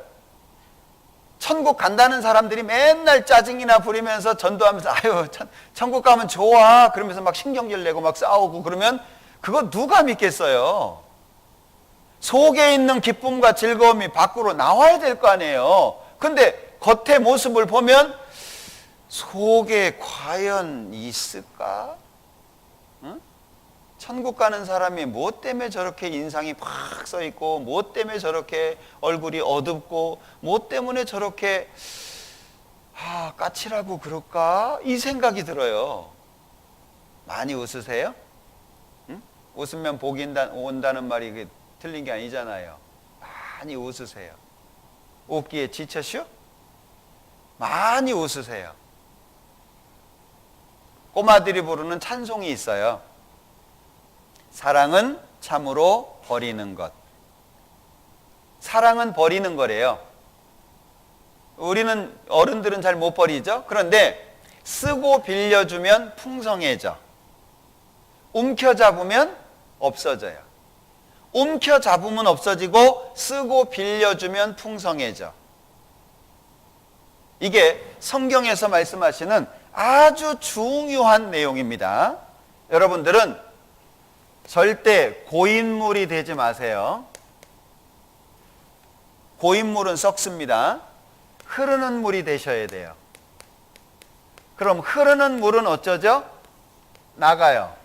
천국 간다는 사람들이 맨날 짜증이나 부리면서 전도하면서 아유 천국 가면 좋아 그러면서 막 신경질 내고 막 싸우고 그러면 그거 누가 믿겠어요? 속에 있는 기쁨과 즐거움이 밖으로 나와야 될 거 아니에요. 근데 겉의 모습을 보면 속에 과연 있을까? 응? 천국 가는 사람이 뭐 때문에 저렇게 인상이 팍 써 있고 뭐 때문에 저렇게 얼굴이 어둡고 뭐 때문에 저렇게 까칠하고 그럴까? 이 생각이 들어요. 많이 웃으세요? 응? 웃으면 복이 온다는 말이 틀린 게 아니잖아요. 많이 웃으세요. 웃기에 지쳤슈? 많이 웃으세요. 꼬마들이 부르는 찬송이 있어요. 사랑은 참으로 버리는 것. 사랑은 버리는 거래요. 우리는 어른들은 잘 못 버리죠. 그런데 쓰고 빌려주면 풍성해져. 움켜잡으면 없어져요. 움켜잡으면 없어지고 쓰고 빌려주면 풍성해져. 이게 성경에서 말씀하시는 아주 중요한 내용입니다. 여러분들은 절대 고인물이 되지 마세요. 고인물은 썩습니다. 흐르는 물이 되셔야 돼요. 그럼 흐르는 물은 어쩌죠? 나가요.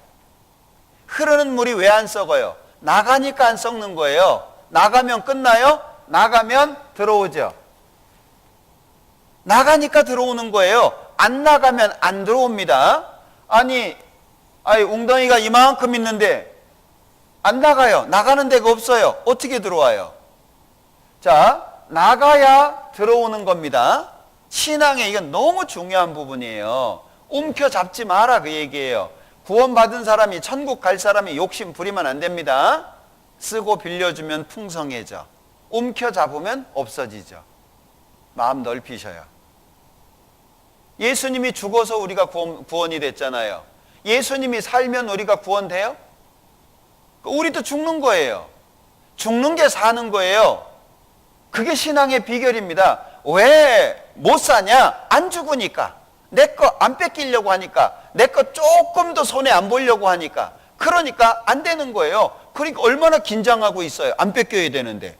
흐르는 물이 왜 안 썩어요? 나가니까 안 썩는 거예요. 나가면 끝나요? 나가면 들어오죠. 나가니까 들어오는 거예요. 안 나가면 안 들어옵니다. 아니 웅덩이가 이만큼 있는데 안 나가요. 나가는 데가 없어요. 어떻게 들어와요? 자, 나가야 들어오는 겁니다. 신앙에 이건 너무 중요한 부분이에요. 움켜잡지 마라 그 얘기예요. 구원받은 사람이 천국 갈 사람이 욕심 부리면 안 됩니다. 쓰고 빌려주면 풍성해져. 움켜잡으면 없어지죠. 마음 넓히셔요. 예수님이 죽어서 우리가 구원이 됐잖아요. 예수님이 살면 우리가 구원돼요? 우리도 죽는 거예요. 죽는 게 사는 거예요. 그게 신앙의 비결입니다. 왜 못 사냐? 안 죽으니까. 내 거 안 뺏기려고 하니까. 내 거 조금 더 손해 안 보려고 하니까. 그러니까 안 되는 거예요. 그러니까 얼마나 긴장하고 있어요. 안 뺏겨야 되는데.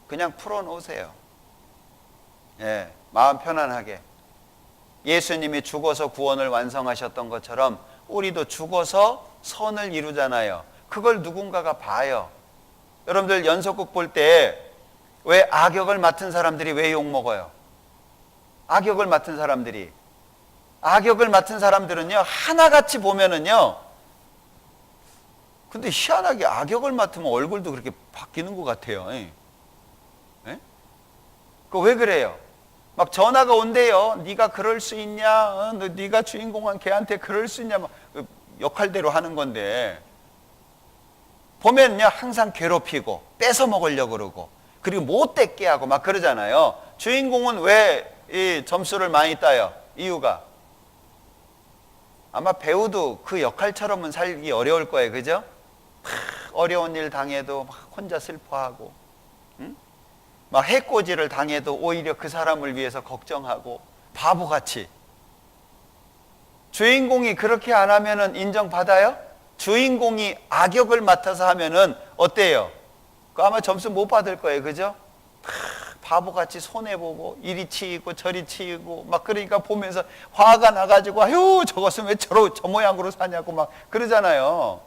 그냥 풀어놓으세요. 예, 마음 편안하게. 예수님이 죽어서 구원을 완성하셨던 것처럼 우리도 죽어서 선을 이루잖아요. 그걸 누군가가 봐요. 여러분들 연속극 볼 때 왜 악역을 맡은 사람들이 왜 욕먹어요? 악역을 맡은 사람들은요 하나같이 보면은요, 근데 희한하게 악역을 맡으면 얼굴도 그렇게 바뀌는 것 같아요. 예? 왜 그래요? 막 전화가 온대요. 네가 그럴 수 있냐? 네가 주인공한 걔한테 그럴 수 있냐? 막 역할대로 하는 건데 보면요 항상 괴롭히고 뺏어 먹으려고 그러고 그리고 못되게 하고 막 그러잖아요. 주인공은 왜 이 점수를 많이 따요? 이유가 아마 배우도 그 역할처럼은 살기 어려울 거예요. 그죠? 막 어려운 일 당해도 막 혼자 슬퍼하고 막 해코지를 당해도 오히려 그 사람을 위해서 걱정하고 바보같이. 주인공이 그렇게 안 하면은 인정받아요? 주인공이 악역을 맡아서 하면은 어때요? 아마 점수 못 받을 거예요. 그죠? 바보같이 손해보고 이리 치이고 저리 치이고 막 그러니까 보면서 화가 나가지고 아유 저것은 왜 저 모양으로 사냐고 막 그러잖아요.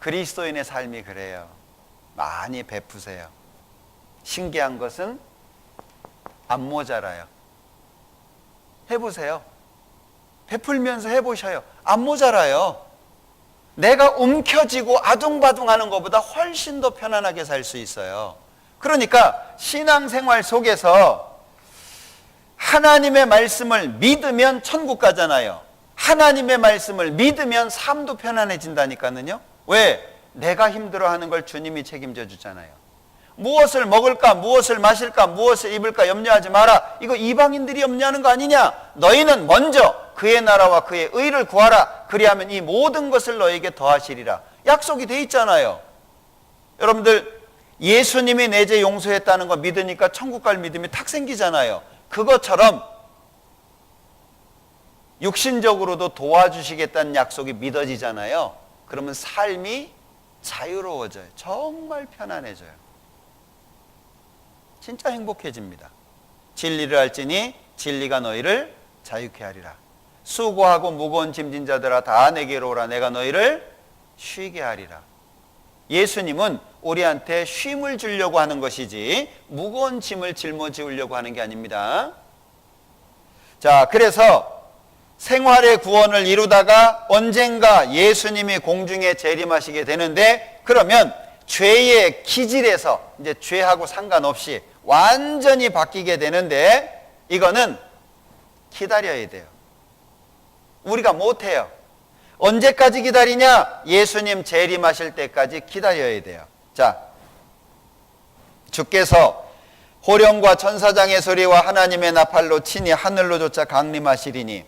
그리스도인의 삶이 그래요. 많이 베푸세요. 신기한 것은 안 모자라요. 해보세요. 베풀면서 해보셔요. 안 모자라요. 내가 움켜쥐고 아둥바둥하는 것보다 훨씬 더 편안하게 살 수 있어요. 그러니까 신앙생활 속에서 하나님의 말씀을 믿으면 천국 가잖아요. 하나님의 말씀을 믿으면 삶도 편안해진다니까요. 왜? 내가 힘들어하는 걸 주님이 책임져 주잖아요. 무엇을 먹을까, 무엇을 마실까, 무엇을 입을까 염려하지 마라. 이거 이방인들이 염려하는 거 아니냐? 너희는 먼저 그의 나라와 그의 의를 구하라. 그리하면 이 모든 것을 너에게 더하시리라. 약속이 돼 있잖아요. 여러분들, 예수님이 내 죄 용서했다는 거 믿으니까 천국 갈 믿음이 탁 생기잖아요. 그것처럼 육신적으로도 도와주시겠다는 약속이 믿어지잖아요. 그러면 삶이 자유로워져요. 정말 편안해져요. 진짜 행복해집니다. 진리를 알지니 진리가 너희를 자유케 하리라. 수고하고 무거운 짐진 자들아 다 내게로 오라. 내가 너희를 쉬게 하리라. 예수님은 우리한테 쉼을 주려고 하는 것이지 무거운 짐을 짊어지려고 하는 게 아닙니다. 자, 그래서 생활의 구원을 이루다가 언젠가 예수님이 공중에 재림하시게 되는데, 그러면 죄의 기질에서 이제 죄하고 상관없이 완전히 바뀌게 되는데, 이거는 기다려야 돼요. 우리가 못해요. 언제까지 기다리냐? 예수님 재림하실 때까지 기다려야 돼요. 자, 주께서 호령과 천사장의 소리와 하나님의 나팔로 친히 하늘로 쫓아 강림하시리니,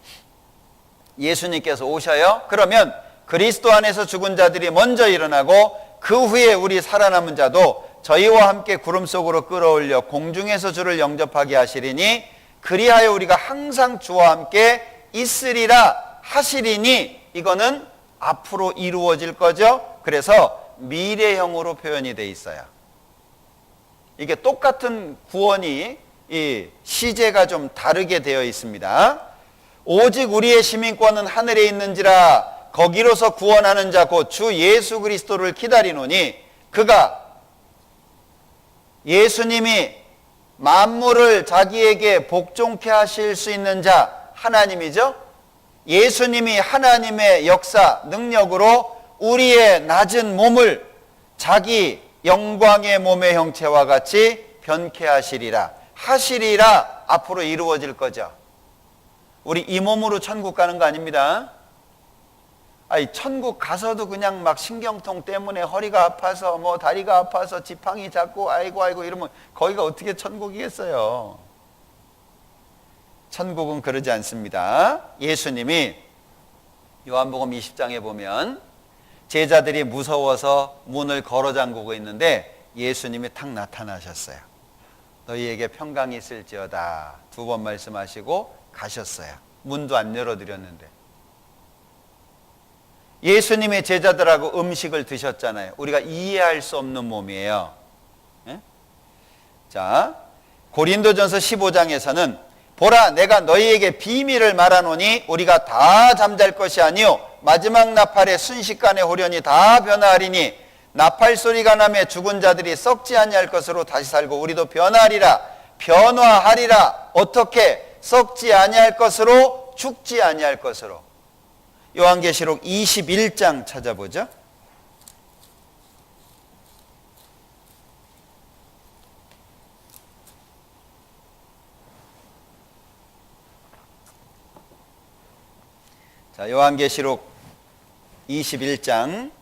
예수님께서 오셔요. 그러면 그리스도 안에서 죽은 자들이 먼저 일어나고 그 후에 우리 살아남은 자도 저희와 함께 구름 속으로 끌어올려 공중에서 주를 영접하게 하시리니, 그리하여 우리가 항상 주와 함께 있으리라 하시리니, 이거는 앞으로 이루어질 거죠. 그래서 미래형으로 표현이 돼 있어요. 이게 똑같은 구원이 이 시제가 좀 다르게 되어 있습니다. 오직 우리의 시민권은 하늘에 있는지라 거기로서 구원하는 자 곧 주 예수 그리스도를 기다리노니, 그가 예수님이 만물을 자기에게 복종케 하실 수 있는 자, 하나님이죠. 예수님이 하나님의 역사, 능력으로 우리의 낮은 몸을 자기 영광의 몸의 형체와 같이 변케 하시리라. 하시리라, 앞으로 이루어질 거죠. 우리 이 몸으로 천국 가는 거 아닙니다. 아니, 천국 가서도 그냥 막 신경통 때문에 허리가 아파서 뭐 다리가 아파서 지팡이 잡고 아이고 이러면 거기가 어떻게 천국이겠어요. 천국은 그러지 않습니다. 예수님이 요한복음 20장에 보면 제자들이 무서워서 문을 걸어 잠그고 있는데 예수님이 탁 나타나셨어요. 너희에게 평강이 있을지어다. 2번 말씀하시고 가셨어요. 문도 안 열어드렸는데. 예수님의 제자들하고 음식을 드셨잖아요. 우리가 이해할 수 없는 몸이에요. 네? 자, 고린도전서 15장에서는 보라, 내가 너희에게 비밀을 말하노니 우리가 다 잠잘 것이 아니요 마지막 나팔에 순식간에 호련히 다 변화하리니, 나팔 소리가 나며 죽은 자들이 썩지 아니할 것으로 다시 살고 우리도 변화하리라. 변화하리라. 어떻게? 썩지 아니할 것으로, 죽지 아니할 것으로. 요한계시록 21장 찾아보죠. 자, 요한계시록 21장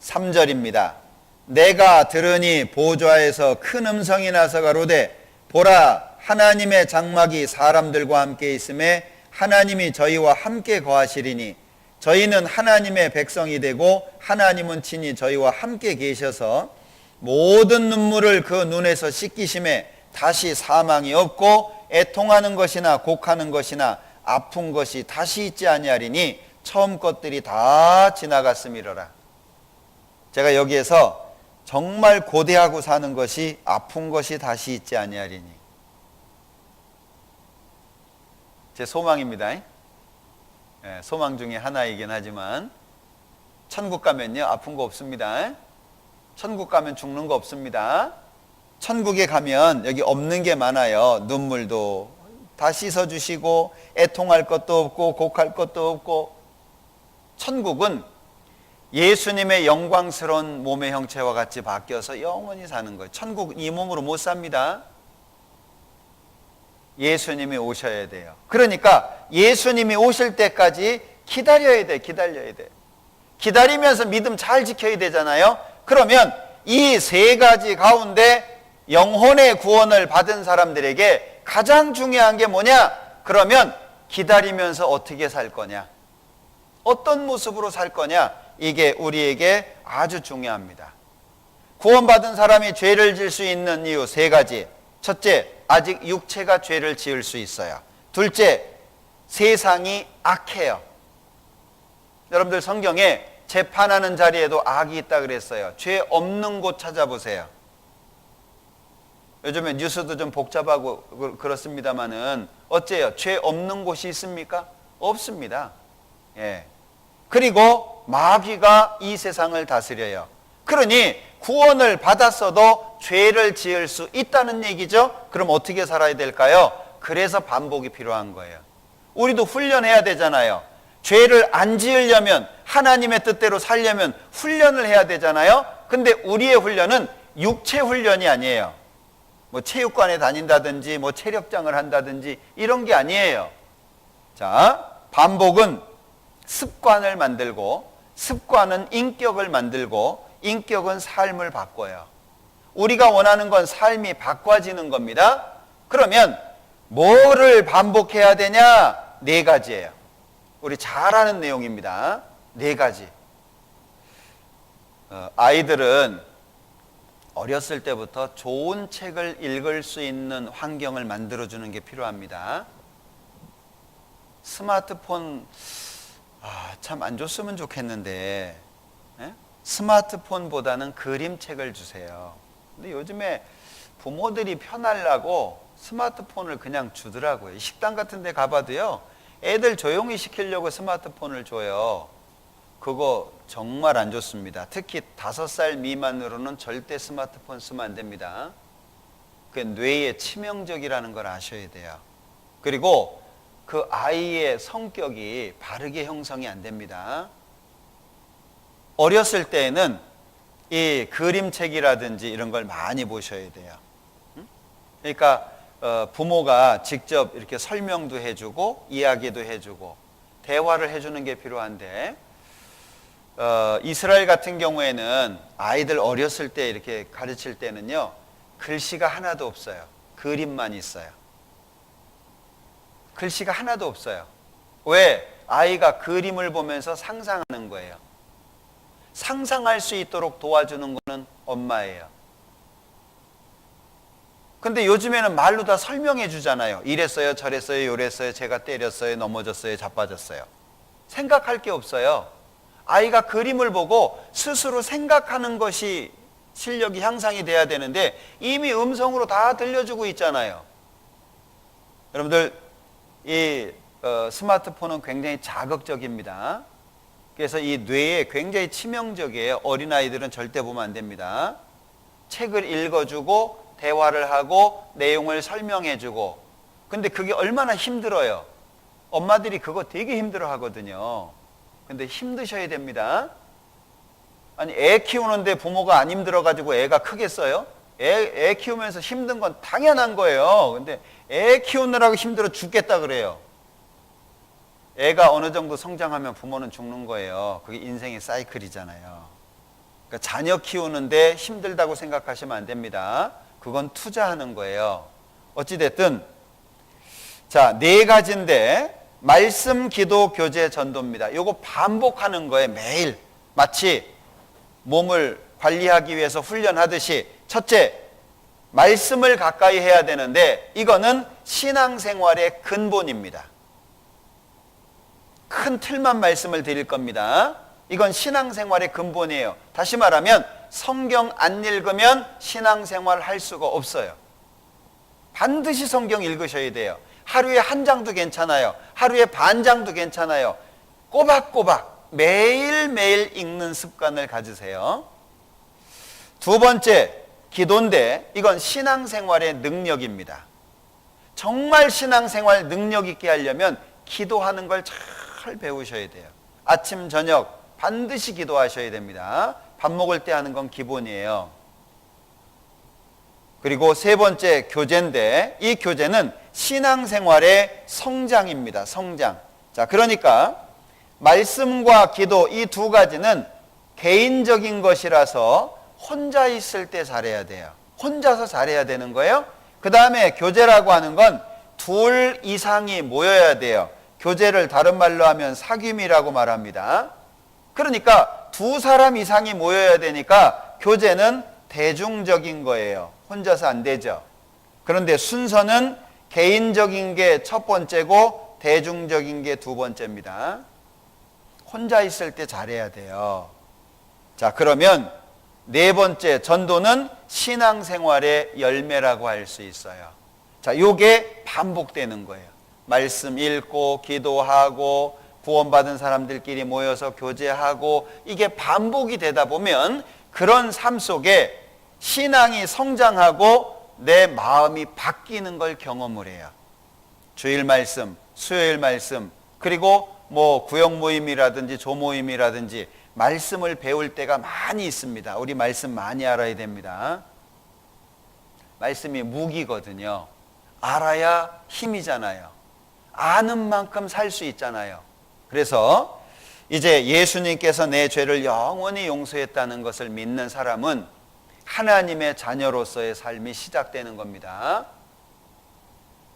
3절입니다. 내가 들으니 보좌에서 큰 음성이 나서 가로되, 보라, 하나님의 장막이 사람들과 함께 있음에 하나님이 저희와 함께 거하시리니, 저희는 하나님의 백성이 되고 하나님은 친히 저희와 함께 계셔서 모든 눈물을 그 눈에서 씻기심에 다시 사망이 없고 애통하는 것이나 곡하는 것이나 아픈 것이 다시 있지 아니하리니 처음 것들이 다 지나갔음이로라. 제가 여기에서 정말 고대하고 사는 것이 아픈 것이 다시 있지 아니하리니, 제 소망입니다. 소망 중에 하나이긴 하지만 천국 가면요 아픈 거 없습니다. 천국 가면 죽는 거 없습니다. 천국에 가면 여기 없는 게 많아요. 눈물도 다 씻어주시고 애통할 것도 없고 곡할 것도 없고. 천국은 예수님의 영광스러운 몸의 형체와 같이 바뀌어서 영원히 사는 거예요. 천국 이 몸으로 못 삽니다. 예수님이 오셔야 돼요. 그러니까 예수님이 오실 때까지 기다려야 돼. 기다리면서 믿음 잘 지켜야 되잖아요. 그러면 이 세 가지 가운데 영혼의 구원을 받은 사람들에게 가장 중요한 게 뭐냐? 그러면 기다리면서 어떻게 살 거냐? 어떤 모습으로 살 거냐? 이게 우리에게 아주 중요합니다. 구원받은 사람이 죄를 지을 수 있는 이유 세 가지. 첫째, 아직 육체가 죄를 지을 수 있어요. 둘째, 세상이 악해요. 여러분들 성경에 재판하는 자리에도 악이 있다 그랬어요. 죄 없는 곳 찾아보세요. 요즘에 뉴스도 좀 복잡하고 그렇습니다만은 어째요? 죄 없는 곳이 있습니까? 없습니다. 예. 그리고 마귀가 이 세상을 다스려요. 그러니 구원을 받았어도 죄를 지을 수 있다는 얘기죠. 그럼 어떻게 살아야 될까요? 그래서 반복이 필요한 거예요. 우리도 훈련해야 되잖아요. 죄를 안 지으려면, 하나님의 뜻대로 살려면 훈련을 해야 되잖아요. 근데 우리의 훈련은 육체 훈련이 아니에요. 뭐 체육관에 다닌다든지 뭐 체력장을 한다든지 이런 게 아니에요. 자, 반복은 습관을 만들고, 습관은 인격을 만들고, 인격은 삶을 바꿔요. 우리가 원하는 건 삶이 바꿔지는 겁니다. 그러면 뭐를 반복해야 되냐? 네 가지예요. 우리 잘 아는 내용입니다. 네 가지. 아이들은 어렸을 때부터 좋은 책을 읽을 수 있는 환경을 만들어주는 게 필요합니다. 스마트폰 참 안 줬으면 좋겠는데, 예? 스마트폰보다는 그림책을 주세요. 근데 요즘에 부모들이 편하려고 스마트폰을 그냥 주더라고요. 식당 같은 데 가봐도요, 애들 조용히 시키려고 스마트폰을 줘요. 그거 정말 안 좋습니다. 특히 5살 미만으로는 절대 스마트폰 쓰면 안 됩니다. 그게 뇌에 치명적이라는 걸 아셔야 돼요. 그리고 그 아이의 성격이 바르게 형성이 안 됩니다. 어렸을 때에는 이 그림책이라든지 이런 걸 많이 보셔야 돼요. 그러니까 부모가 직접 이렇게 설명도 해주고 이야기도 해주고 대화를 해주는 게 필요한데, 이스라엘 같은 경우에는 아이들 어렸을 때 이렇게 가르칠 때는요, 글씨가 하나도 없어요. 그림만 있어요. 글씨가 하나도 없어요. 왜? 아이가 그림을 보면서 상상하는 거예요. 상상할 수 있도록 도와주는 거는 엄마예요. 근데 요즘에는 말로 다 설명해 주잖아요. 이랬어요, 저랬어요, 요랬어요, 제가 때렸어요, 넘어졌어요, 자빠졌어요. 생각할 게 없어요. 아이가 그림을 보고 스스로 생각하는 것이 실력이 향상이 돼야 되는데 이미 음성으로 다 들려주고 있잖아요. 여러분들, 이 스마트폰은 굉장히 자극적입니다. 그래서 이 뇌에 굉장히 치명적이에요. 어린아이들은 절대 보면 안 됩니다. 책을 읽어주고 대화를 하고 내용을 설명해주고, 근데 그게 얼마나 힘들어요. 엄마들이 그거 되게 힘들어 하거든요. 근데 힘드셔야 됩니다. 아니, 애 키우는데 부모가 안 힘들어가지고 애가 크겠어요? 애 키우면서 힘든 건 당연한 거예요. 근데 애 키우느라고 힘들어 죽겠다 그래요. 애가 어느 정도 성장하면 부모는 죽는 거예요. 그게 인생의 사이클이잖아요. 그러니까 자녀 키우는데 힘들다고 생각하시면 안 됩니다. 그건 투자하는 거예요. 어찌됐든, 자, 네 가지인데, 말씀, 기도, 교제, 전도입니다. 요거 반복하는 거예요, 매일. 마치 몸을 관리하기 위해서 훈련하듯이. 첫째, 말씀을 가까이 해야 되는데, 이거는 신앙생활의 근본입니다. 큰 틀만 말씀을 드릴 겁니다. 이건 신앙생활의 근본이에요. 다시 말하면 성경 안 읽으면 신앙생활 할 수가 없어요. 반드시 성경 읽으셔야 돼요. 하루에 한 장도 괜찮아요. 하루에 반 장도 괜찮아요. 꼬박꼬박 매일매일 읽는 습관을 가지세요. 두 번째, 기도인데 이건 신앙생활의 능력입니다. 정말 신앙생활 능력 있게 하려면 기도하는 걸 잘 배우셔야 돼요. 아침, 저녁 반드시 기도하셔야 됩니다. 밥 먹을 때 하는 건 기본이에요. 그리고 세 번째, 교제인데 이 교제는 신앙생활의 성장입니다. 성장. 자, 그러니까 말씀과 기도 이 두 가지는 개인적인 것이라서 혼자 있을 때 잘해야 돼요. 혼자서 잘해야 되는 거예요. 그 다음에 교제라고 하는 건 둘 이상이 모여야 돼요. 교제를 다른 말로 하면 사귐이라고 말합니다. 그러니까 두 사람 이상이 모여야 되니까 교제는 대중적인 거예요. 혼자서 안 되죠. 그런데 순서는 개인적인 게 첫 번째고 대중적인 게 두 번째입니다. 혼자 있을 때 잘해야 돼요. 자, 그러면 네 번째, 전도는 신앙생활의 열매라고 할 수 있어요. 자, 요게 반복되는 거예요. 말씀 읽고 기도하고 구원받은 사람들끼리 모여서 교제하고 이게 반복이 되다 보면 그런 삶 속에 신앙이 성장하고 내 마음이 바뀌는 걸 경험을 해요. 주일 말씀, 수요일 말씀, 그리고 뭐 구역 모임이라든지 조모임이라든지 말씀을 배울 때가 많이 있습니다. 우리 말씀 많이 알아야 됩니다. 말씀이 무기거든요. 알아야 힘이잖아요. 아는 만큼 살 수 있잖아요. 그래서 이제 예수님께서 내 죄를 영원히 용서했다는 것을 믿는 사람은 하나님의 자녀로서의 삶이 시작되는 겁니다.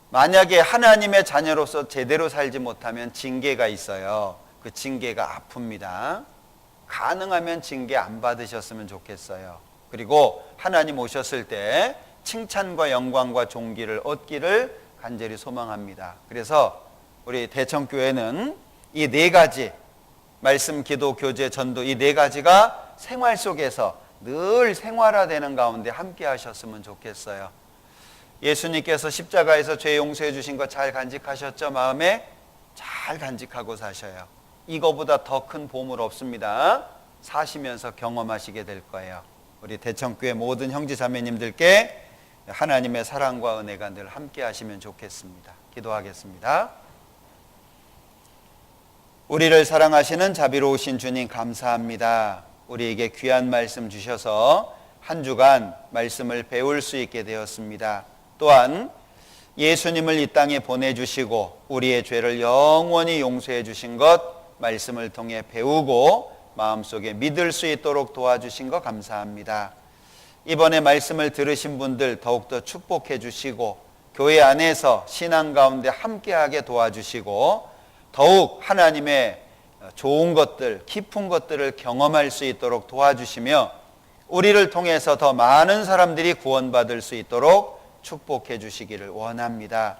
만약에 하나님의 자녀로서 제대로 살지 못하면 징계가 있어요. 그 징계가 아픕니다. 가능하면 징계 안 받으셨으면 좋겠어요. 그리고 하나님 오셨을 때 칭찬과 영광과 존귀를 얻기를 간절히 소망합니다. 그래서 우리 대청교회는 이 네 가지, 말씀, 기도, 교제, 전도, 이 네 가지가 생활 속에서 늘 생활화되는 가운데 함께 하셨으면 좋겠어요. 예수님께서 십자가에서 죄 용서해 주신 거 잘 간직하셨죠? 마음에 잘 간직하고 사셔요. 이거보다 더 큰 보물 없습니다. 사시면서 경험하시게 될 거예요. 우리 대청교회 모든 형제자매님들께 하나님의 사랑과 은혜가 늘 함께 하시면 좋겠습니다. 기도하겠습니다. 우리를 사랑하시는 자비로우신 주님 감사합니다. 우리에게 귀한 말씀 주셔서 한 주간 말씀을 배울 수 있게 되었습니다. 또한 예수님을 이 땅에 보내주시고 우리의 죄를 영원히 용서해 주신 것 말씀을 통해 배우고 마음속에 믿을 수 있도록 도와주신 것 감사합니다. 이번에 말씀을 들으신 분들 더욱더 축복해 주시고 교회 안에서 신앙 가운데 함께하게 도와주시고 더욱 하나님의 좋은 것들, 깊은 것들을 경험할 수 있도록 도와주시며 우리를 통해서 더 많은 사람들이 구원받을 수 있도록 축복해 주시기를 원합니다.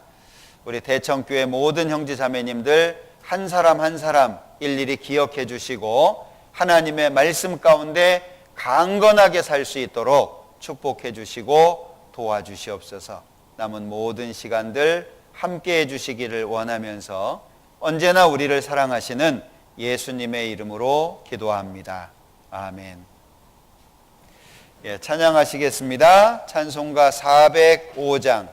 우리 대청교회 모든 형제자매님들 한 사람 한 사람 일일이 기억해 주시고 하나님의 말씀 가운데 강건하게 살 수 있도록 축복해 주시고 도와주시옵소서. 남은 모든 시간들 함께 해주시기를 원하면서 언제나 우리를 사랑하시는 예수님의 이름으로 기도합니다. 아멘. 예, 찬양하시겠습니다. 찬송가 405장